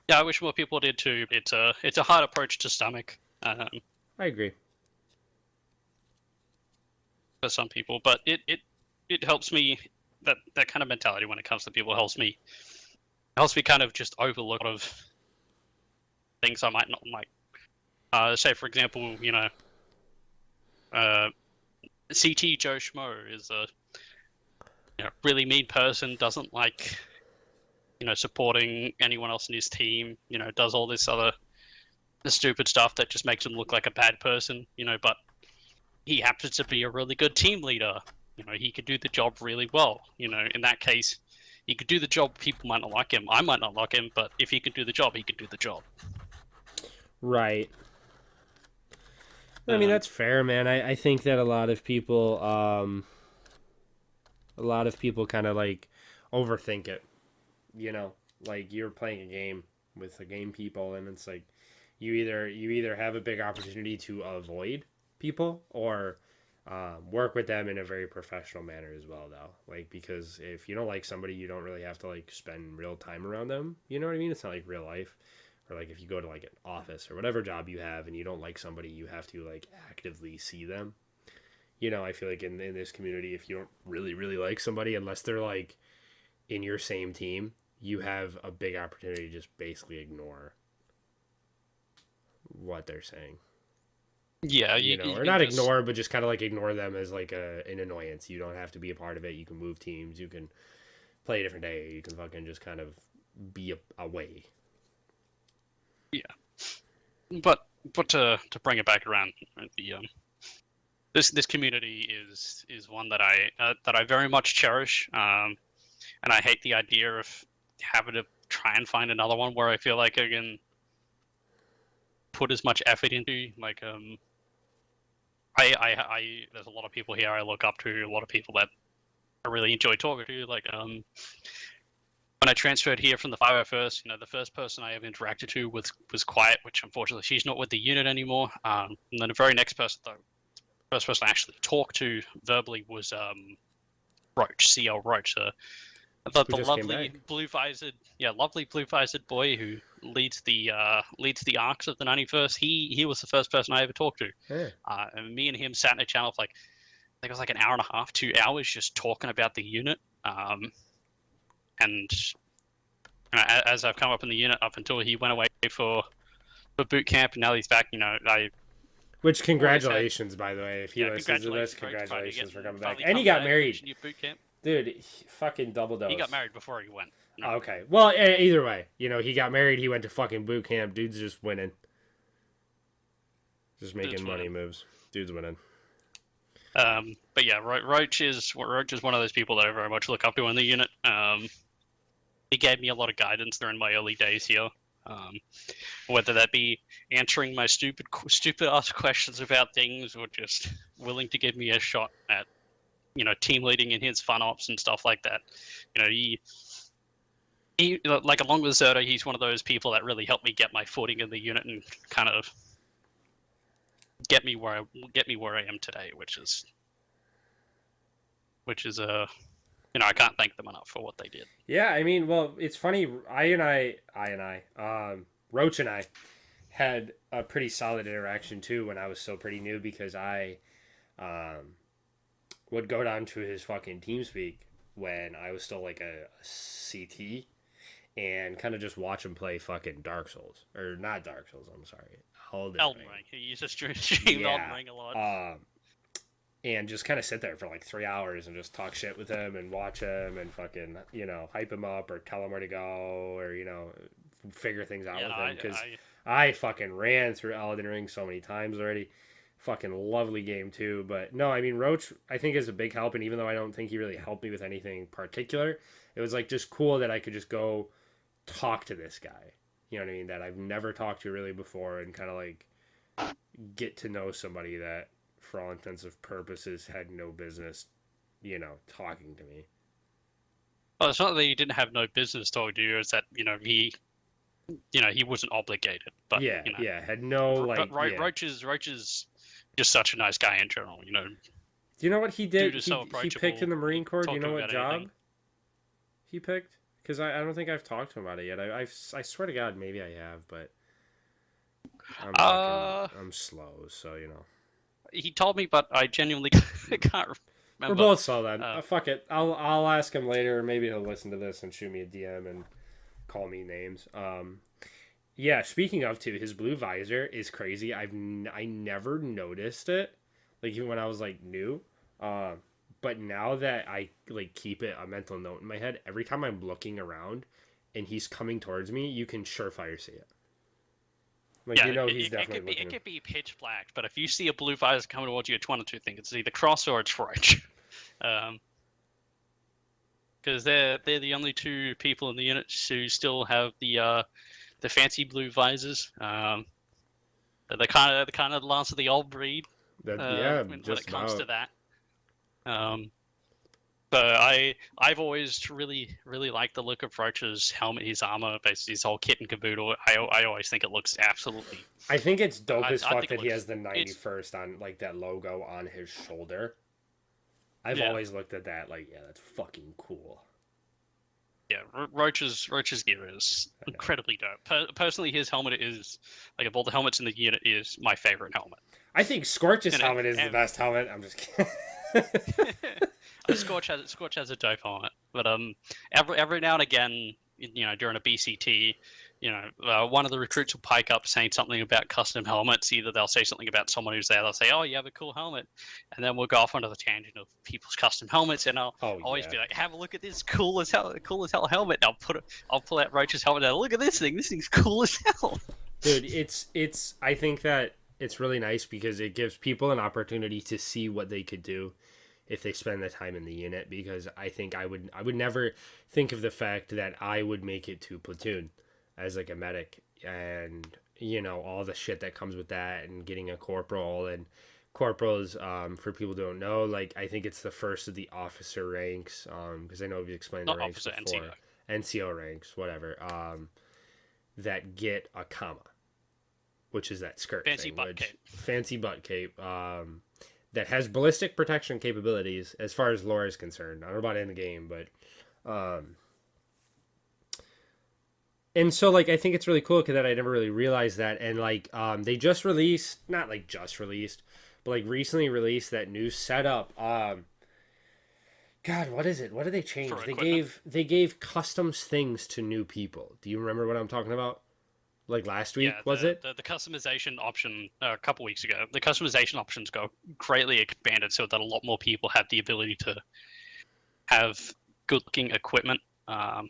Yeah, I wish more people did too. It's a hard approach to stomach. I agree. For some people, but it helps me, that kind of mentality when it comes to people helps me kind of just overlook a lot of things I might not like. Say, for example, CT Joe Schmo is a really mean person, doesn't like, supporting anyone else in his team, does all this other stupid stuff that just makes him look like a bad person, but he happens to be a really good team leader. He could do the job really well. In that case, he could do the job. People might not like him. I might not like him, but if he could do the job, he could do the job. Right. I mean, that's fair, man. I think that a lot of people kind of like overthink it. Like you're playing a game with the game people, and it's like you either have a big opportunity to avoid people or work with them in a very professional manner as well, though. Like, because if you don't like somebody, you don't really have to like spend real time around them. You know what I mean? It's not like real life. Or like if you go to like an office or whatever job you have and you don't like somebody, you have to like actively see them. I feel like in this community, if you don't really, really like somebody, unless they're like in your same team, you have a big opportunity to just basically ignore what they're saying. Yeah, or not just ignore, but just kind of like ignore them as like an annoyance. You don't have to be a part of it. You can move teams. You can play a different day. You can fucking just kind of be away. Yeah, but to bring it back around, this community is one that I very much cherish, and I hate the idea of having to try and find another one where I feel like I can put as much effort into. Like, I there's a lot of people here I look up to, a lot of people that I really enjoy talking to. Like, when I transferred here from the 501st, the first person I ever interacted to was Quiet, which unfortunately she's not with the unit anymore. And then the very next person, though, first person I actually talked to verbally was Roach, CL Roach, the lovely blue-visored boy who leads the arcs of the 91st. He was the first person I ever talked to. Yeah. And me and him sat in a channel for I think it was like an hour and a half, 2 hours, just talking about the unit. And as I've come up in the unit up until he went away for boot camp, and now he's back. Which, congratulations, by the way. If he listens to this, Roach, congratulations for coming back. finally And he come got back, married. finish your boot camp. Dude, he fucking double dose. He got married before he went. No. Oh, okay. Well, either way, he got married. He went to fucking boot camp. Dude's just winning. Just making money moves. Dude's winning. But yeah, Roach is one of those people that I very much look up to in the unit. He gave me a lot of guidance during my early days here. Whether that be answering my stupid ass questions about things, or just willing to give me a shot at, team leading in his fun ops and stuff like that. He like, along with Zerto, he's one of those people that really helped me get my footing in the unit and kind of get me where I am today, which is I can't thank them enough for what they did. Yeah, I mean, well, it's funny. Roach and I had a pretty solid interaction too when I was still pretty new, because I would go down to his fucking TeamSpeak when I was still like a CT, and kind of just watch him play fucking Dark Souls, or not Dark Souls. I'm sorry, Elden Ring. He used to stream Elden Ring a lot. And just kind of sit there for like 3 hours and just talk shit with him and watch him and fucking, hype him up or tell him where to go, or, figure things out with him. Because I fucking ran through Elden Ring so many times already. Fucking lovely game too. But no, I mean, Roach, I think, is a big help. And even though I don't think he really helped me with anything particular, it was like just cool that I could just go talk to this guy. You know what I mean? That I've never talked to really before, and kind of like get to know somebody that, for all intensive purposes, had no business, talking to me. Well, it's not that he didn't have no business talking to you. It's that he wasn't obligated. But had no like. But Roach is just such a nice guy in general. Do you know what he did? He picked in the Marine Corps. Do you know what job anything he picked? Because I don't think I've talked to him about it yet. I swear to God, maybe I have, but I'm slow, so He told me, but I genuinely can't remember. We're both slow then. Fuck it. I'll ask him later. Maybe he'll listen to this and shoot me a DM and call me names. Yeah. Speaking of, too, his blue visor is crazy. I never noticed it, like, even when I was like new. But now that I like keep it a mental note in my head, every time I'm looking around and he's coming towards me, you can surefire see it. Like, he's definitely looking. It could be pitch black, but if you see a blue visor coming towards you, it's one of two things. It's either Cross or it's Roach. Because they're the only two people in the unit who still have the fancy blue visors. They're kind of the last of the old breed. When it comes to that. But I've always really liked the look of Roach's helmet, his armor, basically his whole kit and caboodle. I always think it looks absolutely. I think it's dope as fuck that he has the 91st on, like, that logo on his shoulder. I've always looked at that like, that's fucking cool. Yeah, Roach's gear is incredibly dope. Personally, his helmet is, like, of all the helmets in the unit, is my favorite helmet. I think Scorch's helmet is the best helmet. I'm just kidding. Scorch has a dope helmet, but every now and again, during a BCT, one of the recruits will pike up saying something about custom helmets. Either they'll say something about someone who's there, they'll say, "Oh, you have a cool helmet," and then we'll go off onto the tangent of people's custom helmets, and I'll always be like, "Have a look at this cool as hell helmet." And I'll pull out Roach's helmet and look at this thing. This thing's cool as hell. Dude, it's. I think that it's really nice because it gives people an opportunity to see what they could do if they spend the time in the unit, because I think I would never think of the fact that I would make it to platoon as like a medic, and all the shit that comes with that, and getting a corporal. And corporals, for people who don't know, like, I think it's the first of the officer ranks, because I know we've explained the ranks before. NCO ranks, whatever, that get a comma, which is that skirt fancy butt cape, that has ballistic protection capabilities as far as lore is concerned. I don't know about in the game, but and so, like, I think it's really cool because I never really realized that. And like, they just released, not like just released, but like recently released that new setup. God, what is it? What did they for change? equipment. They gave custom things to new people. Do you remember what I'm talking about? Like last Yeah, week, was it? the customization option a couple weeks ago, the customization options got greatly expanded so that a lot more people have the ability to have good looking equipment. Or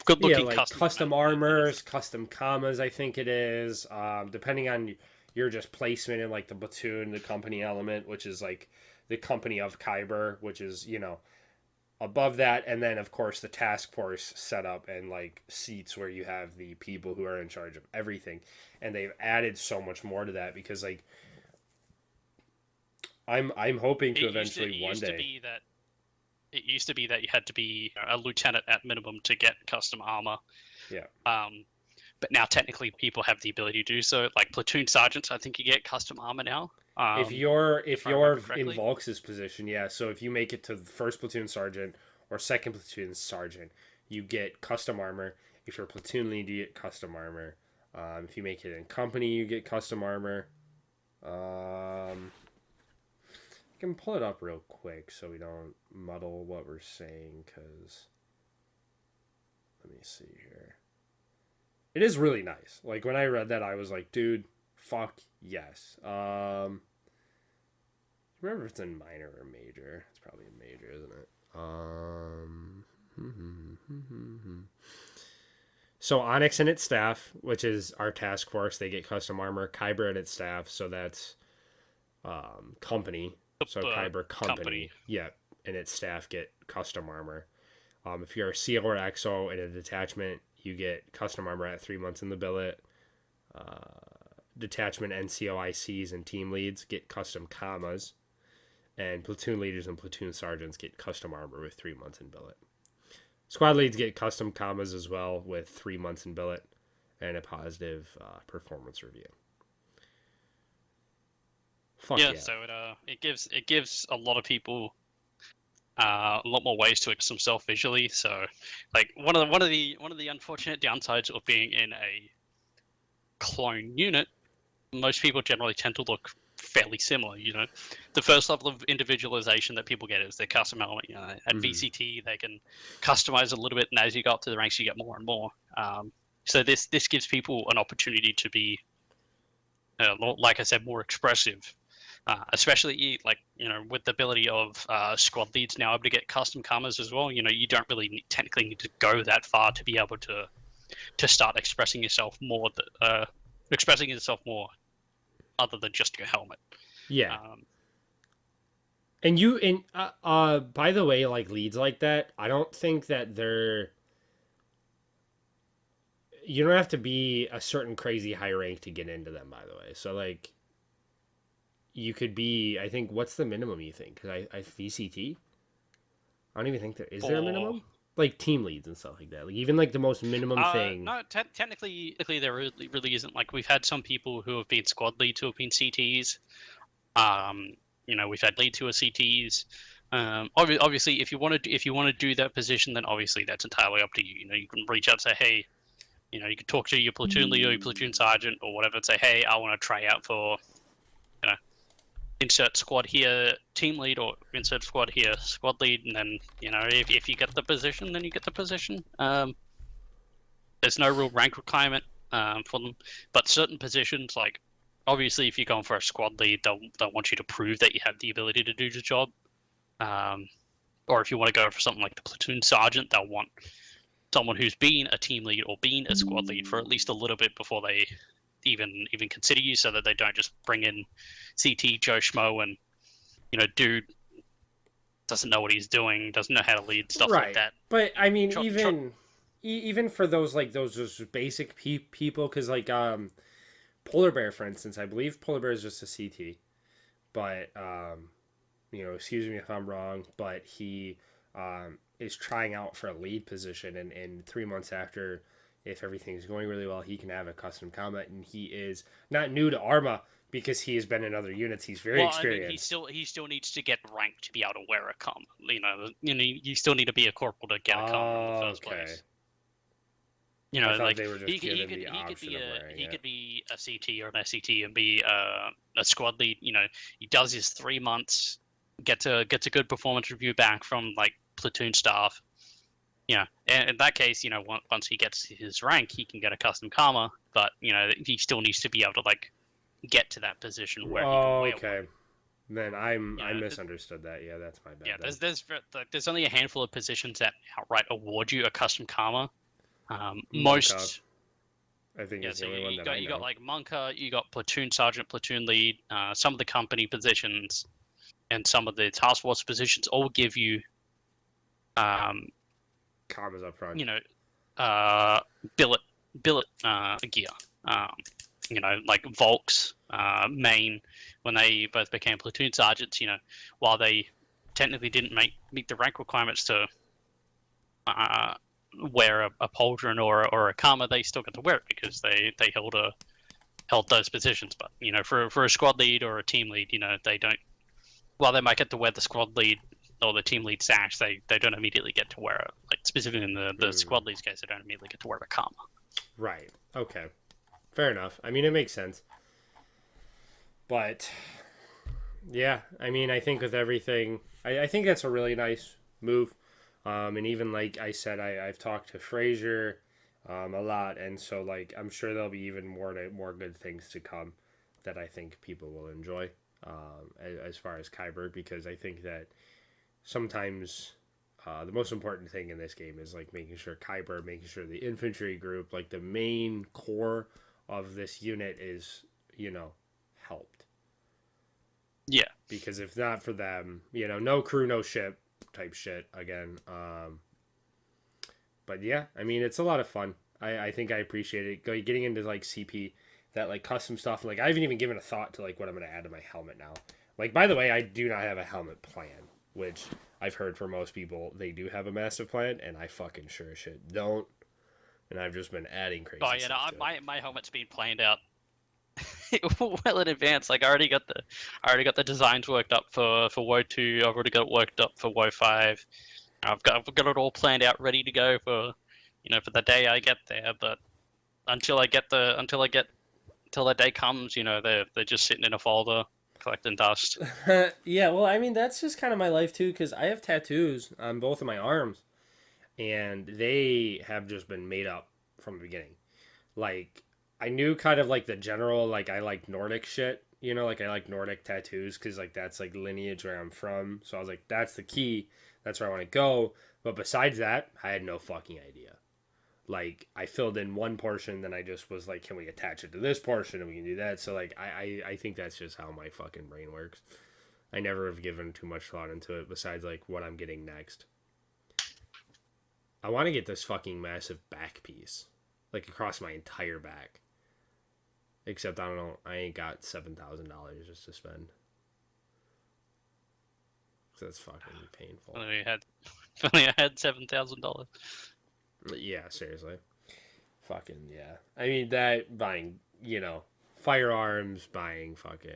good Yeah, looking like custom custom equipment. armors, custom commas, I think it is. Depending on your just placement in like the platoon, the company element, which is like the company of Kyber, which is, above that, and then of course the task force setup and like seats where you have the people who are in charge of everything. And they've added so much more to that because like I'm hoping to eventually It one used to day. be that you had to be a lieutenant at minimum to get custom armor. Yeah. Um, but now technically people have the ability to do so. Like platoon sergeants, I think you get custom armor now. If If I remember you're in correctly. Volks's position, yeah. So if you make it to the first platoon sergeant or second platoon sergeant, you get custom armor. If you're platoon lead, you get custom armor. If you make it in company, you get custom armor. I can pull it up real quick so we don't muddle what we're saying. Cause let me see here. It is really nice. Like when I read that, I was like, dude, fuck yes. Remember if it's in minor or major? It's probably a major, isn't it? So Onyx and its staff, which is our task force, they get custom armor. Kyber and its staff, so that's company. So Kyber Company. company, yeah, and its staff get custom armor. If you're a SEAL or XO in a detachment, you get custom armor at 3 months in the billet. Detachment NCOICs and team leads get custom commas, and platoon leaders and platoon sergeants get custom armor with 3 months in billet. Squad leads get custom commas as well with 3 months in billet and a positive performance review. Fuck Yeah, yeah. so it gives a lot of people a lot more ways to express themselves visually. So, like one of the unfortunate downsides of being in a clone unit, most people generally tend to look fairly similar. The first level of individualization that people get is their custom element. At VCT they can customize a little bit, and as you go up to the ranks, you get more and more. So this gives people an opportunity to be, like I said, more expressive. Especially with the ability of squad leads now able to get custom commas as well. You don't really technically need to go that far to be able to start expressing yourself more. Expressing yourself more other than just your helmet. Yeah. And by the way, like leads like that, I don't think that you don't have to be a certain crazy high rank to get into them, by the way. So like you could be, I think, what's the minimum you think? Because I VCT, I don't even think there a For minimum? Like team leads and stuff like that. Like even like the most minimum thing. no, technically there really isn't. Like we've had some people who have been squad leads who have been CTs. We've had leads who are CTs. Obviously, if you want to do that position, then obviously that's entirely up to you. You can reach out and say, hey, you can talk to your platoon leader, your platoon sergeant, or whatever, and say, hey, I want to try out for, insert squad here, team lead, or insert squad here, squad lead, and then if you get the position, then you get the position. There's no real rank requirement for them, but certain positions, like obviously if you're going for a squad lead, they'll want you to prove that you have the ability to do the job. Or if you want to go for something like the platoon sergeant, they'll want someone who's been a team lead or been a squad lead for at least a little bit before they even consider you, so that they don't just bring in CT Joe Schmo and dude doesn't know what he's doing, doesn't know how to lead, stuff like that. But I mean, even for those like those basic people, because like Polar Bear, for instance, I believe Polar Bear is just a CT, but excuse me if I'm wrong, but he is trying out for a lead position, and 3 months after, if everything's going really well, he can have a custom combat, and he is not new to Arma because he has been in other units. He's very experienced. I mean, he still needs to get ranked to be able to wear a com. You still need to be a corporal to get a com in the first place. Like they were just he could be a CT or an SCT and be a squad lead. He does his 3 months gets a good performance review back from like platoon staff. And in that case, once he gets his rank, he can get a custom karma, but he still needs to be able to like get to that position where he can wear okay. one. Then I misunderstood that. Yeah, that's my bad. Yeah, there's only a handful of positions that outright award you a custom karma. Most, I think yeah. is So the only one that I know. you got like Monka, you got platoon sergeant, platoon lead, some of the company positions, and some of the task force positions all give you, Karma's up front. Billet gear. Like Volks, Main, when they both became platoon sergeants, while they technically didn't meet the rank requirements to wear a pauldron or a karma, they still got to wear it because they held those positions. But for a squad lead or a team lead, they don't. While they might get to wear the squad lead or the team lead sash, they don't immediately get to wear it. Like specifically in the squad lead's case, they don't immediately get to wear a karma. Right. Okay. Fair enough. I mean, it makes sense. But yeah, I mean, I think with everything, I think that's a really nice move. And even like I said, I've talked to Frazier a lot, and so like I'm sure there'll be even more good things to come that I think people will enjoy as far as Kyber, because I think that sometimes the most important thing in this game is like making sure the infantry group, like the main core of this unit, is helped. Yeah, because if not for them, no crew, no ship type shit again. But yeah, I mean, it's a lot of fun. I think I appreciate it. Getting into like CP, that like custom stuff. Like I haven't even given a thought to like what I'm gonna add to my helmet now. Like, by the way, I do not have a helmet plan, which I've heard for most people they do have a massive plan, and I fucking sure as shit don't. And I've just been adding crazy stuff to it. My helmet's been planned out well in advance. Like I already got the designs worked up for WoW 2. I've already got it worked up for WoW 5. I've got it all planned out, ready to go for for the day I get there. But until that day comes, they're just sitting in a folder collecting dust. Yeah, well, I mean, that's just kind of my life too, because I have tattoos on both of my arms, and they have just been made up from the beginning. Like, I knew kind of like the general, like I like Nordic shit, like I like Nordic tattoos because like that's like lineage where I'm from. So I was like, that's the key. That's where I want to go. But besides that, I had no fucking idea. Like I filled in one portion, then I just was like, can we attach it to this portion and we can do that? So like I think that's just how my fucking brain works. I never have given too much thought into it besides like what I'm getting next. I want to get this fucking massive back piece, like across my entire back. Except I don't know, I ain't got $7,000 just to spend. So that's fucking painful. If only I had $7,000. Yeah, seriously. Fucking yeah. I mean, that buying, firearms, buying fucking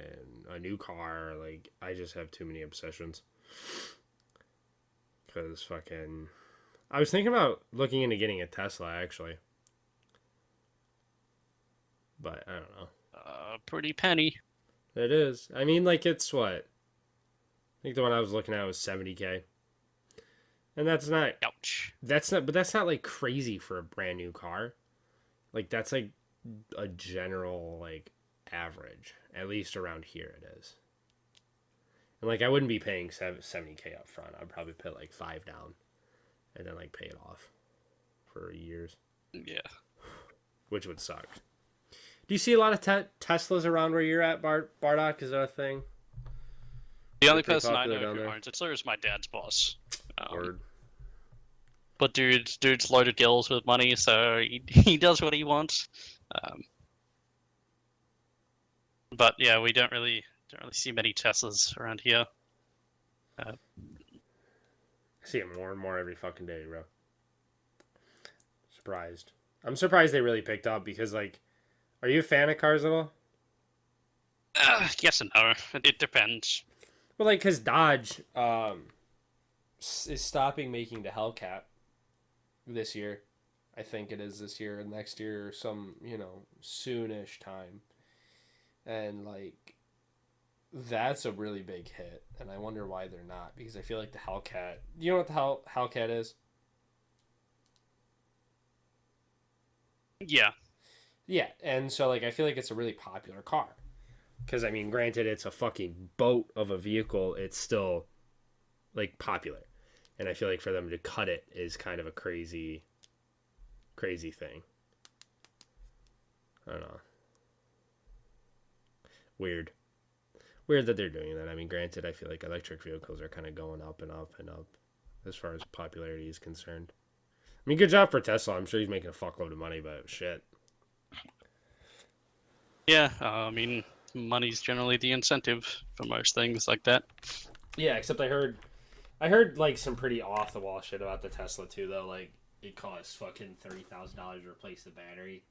a new car, like I just have too many obsessions. Cause fucking, I was thinking about looking into getting a Tesla actually. But I don't know. Pretty penny. It is. I mean, like, it's what? I think the one I was looking at was $70K. And that's not... Ouch. But that's not, like, crazy for a brand new car. Like, that's, like, a general, like, average. At least around here it is. And, like, I wouldn't be paying $70K up front. I'd probably put, like, $5 down. And then, like, pay it off for years. Yeah. Which would suck. Do you see a lot of Teslas around where you're at, Bardok? Is that a thing? The only person I know who owns it is my dad's boss. Word. But dude's loaded gills with money, so he does what he wants. But yeah, we don't really see many Teslas around here. I see them more and more every fucking day, bro. Surprised. I'm surprised they really picked up because, like, are you a fan of cars at all? Yes and no. It depends. Well, like, because Dodge is stopping making the Hellcat this year. I think it is this year and next year or some, soonish time. And, like, That's a really big hit, and I wonder why they're not, because I feel like the Hellcat... You know what the Hellcat is? Yeah. Yeah, and so, like, I feel like it's a really popular car. Because, I mean, granted, it's a fucking boat of a vehicle, it's still, like, popular. And I feel like for them to cut it is kind of a crazy thing. I don't know. Weird that they're doing that. I mean, granted, I feel like electric vehicles are kind of going up and up and up as far as popularity is concerned. I mean, good job for Tesla. I'm sure he's making a fuckload of money, but shit. Yeah, I mean, money's generally the incentive for most things like that. Yeah, except I heard like some pretty off the wall shit about the Tesla too, though. Like, it costs fucking $30,000 to replace the battery.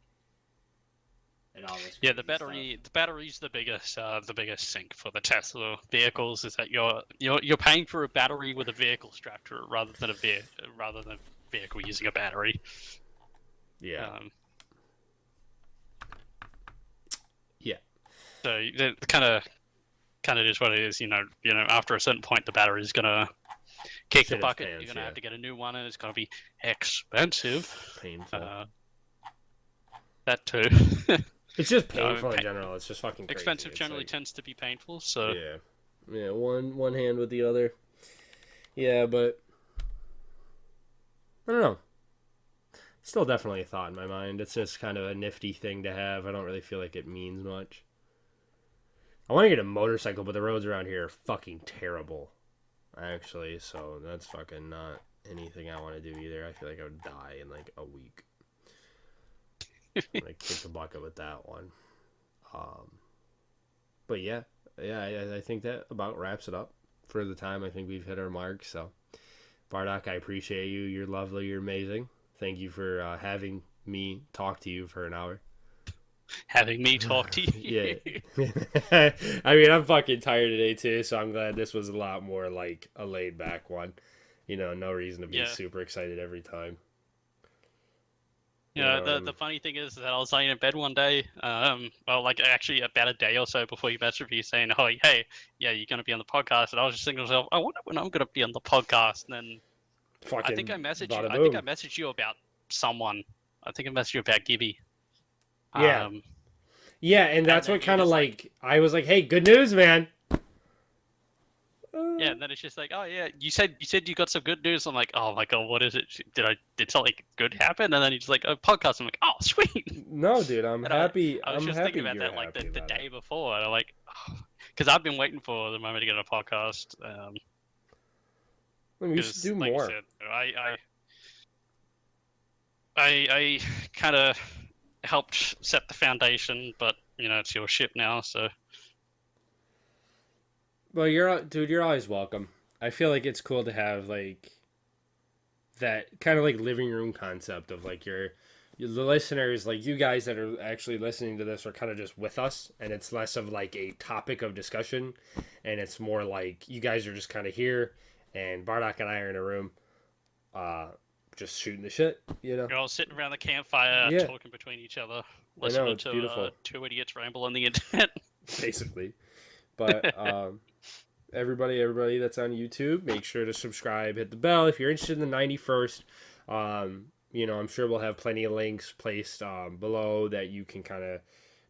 And all this. Yeah, the battery's the biggest sink for the Tesla vehicles, is that you're paying for a battery with a vehicle strapped to it rather than a vehicle using a battery. Yeah. Yeah. So it kind of is what it is. You know, after a certain point, the battery is gonna kick the bucket. Pants, you're gonna have to get a new one, and it's gonna be expensive. Painful. That too. It's just painful in general. It's just fucking crazy. Expensive generally tends to be painful, so... Yeah, one hand with the other. Yeah, but... I don't know. Still definitely a thought in my mind. It's just kind of a nifty thing to have. I don't really feel like it means much. I want to get a motorcycle, but the roads around here are fucking terrible. Actually, so that's fucking not anything I want to do either. I feel like I would die in like a week. Like, kick the bucket with that one. But yeah, I think that about wraps it up for the time. I think we've hit our mark. So, Bardok, I appreciate you. You're lovely. You're amazing. Thank you for having me talk to you for an hour. Having me talk to you? Yeah. I mean, I'm fucking tired today too, so I'm glad this was a lot more like a laid back one. You know, no reason to be super excited every time. Yeah, the funny thing is that I was laying in bed one day, well, like actually about a day or so before you messaged me saying, "Oh, hey, yeah, you're gonna be on the podcast," and I was just thinking to myself, "I wonder when I'm gonna be on the podcast." And then I think I messaged you. I think I messaged you about someone. I think I messaged you about Gibby. Yeah. Yeah, and that's what kind of like I was like, "Hey, good news, man." Yeah, and then it's just like, oh yeah, you said you got some good news. I'm like, oh my god, what is it? Did something good happen? And then he's like, a podcast. I'm like, oh sweet. No, dude, I'm happy. I was just thinking about that like the day before, and I'm like, because I've been waiting for the moment to get a podcast. We should do more. Like I kind of helped set the foundation, but it's your ship now, so. Well, you're always welcome. I feel like it's cool to have like that kind of like living room concept of like the listeners, like you guys that are actually listening to this are kind of just with us, and it's less of like a topic of discussion, and it's more like you guys are just kind of here, and Bardok and I are in a room, just shooting the shit, You're all sitting around the campfire, talking between each other, listening to two idiots ramble on the internet. Basically. But everybody that's on YouTube, make sure to subscribe, hit the bell if you're interested in the 91st. I'm sure we'll have plenty of links placed below that you can kind of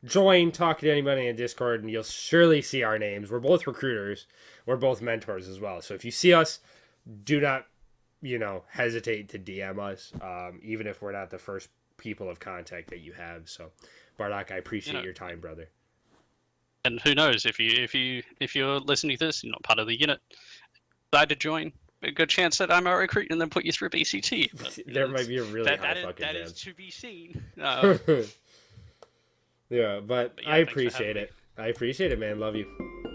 join, talk to anybody in Discord, and you'll surely see our names. We're both recruiters. We're both mentors as well. So if you see us, do not, hesitate to DM us, even if we're not the first people of contact that you have. So, Bardok, I appreciate your time, brother. And who knows, if you're listening to this, you're not part of the unit, decide to join, a good chance that I might recruit and then put you through BCT. But, there might be a really high fucking chance. That is to be seen. Yeah, but I appreciate it. I appreciate it, man. Love you.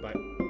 Bye.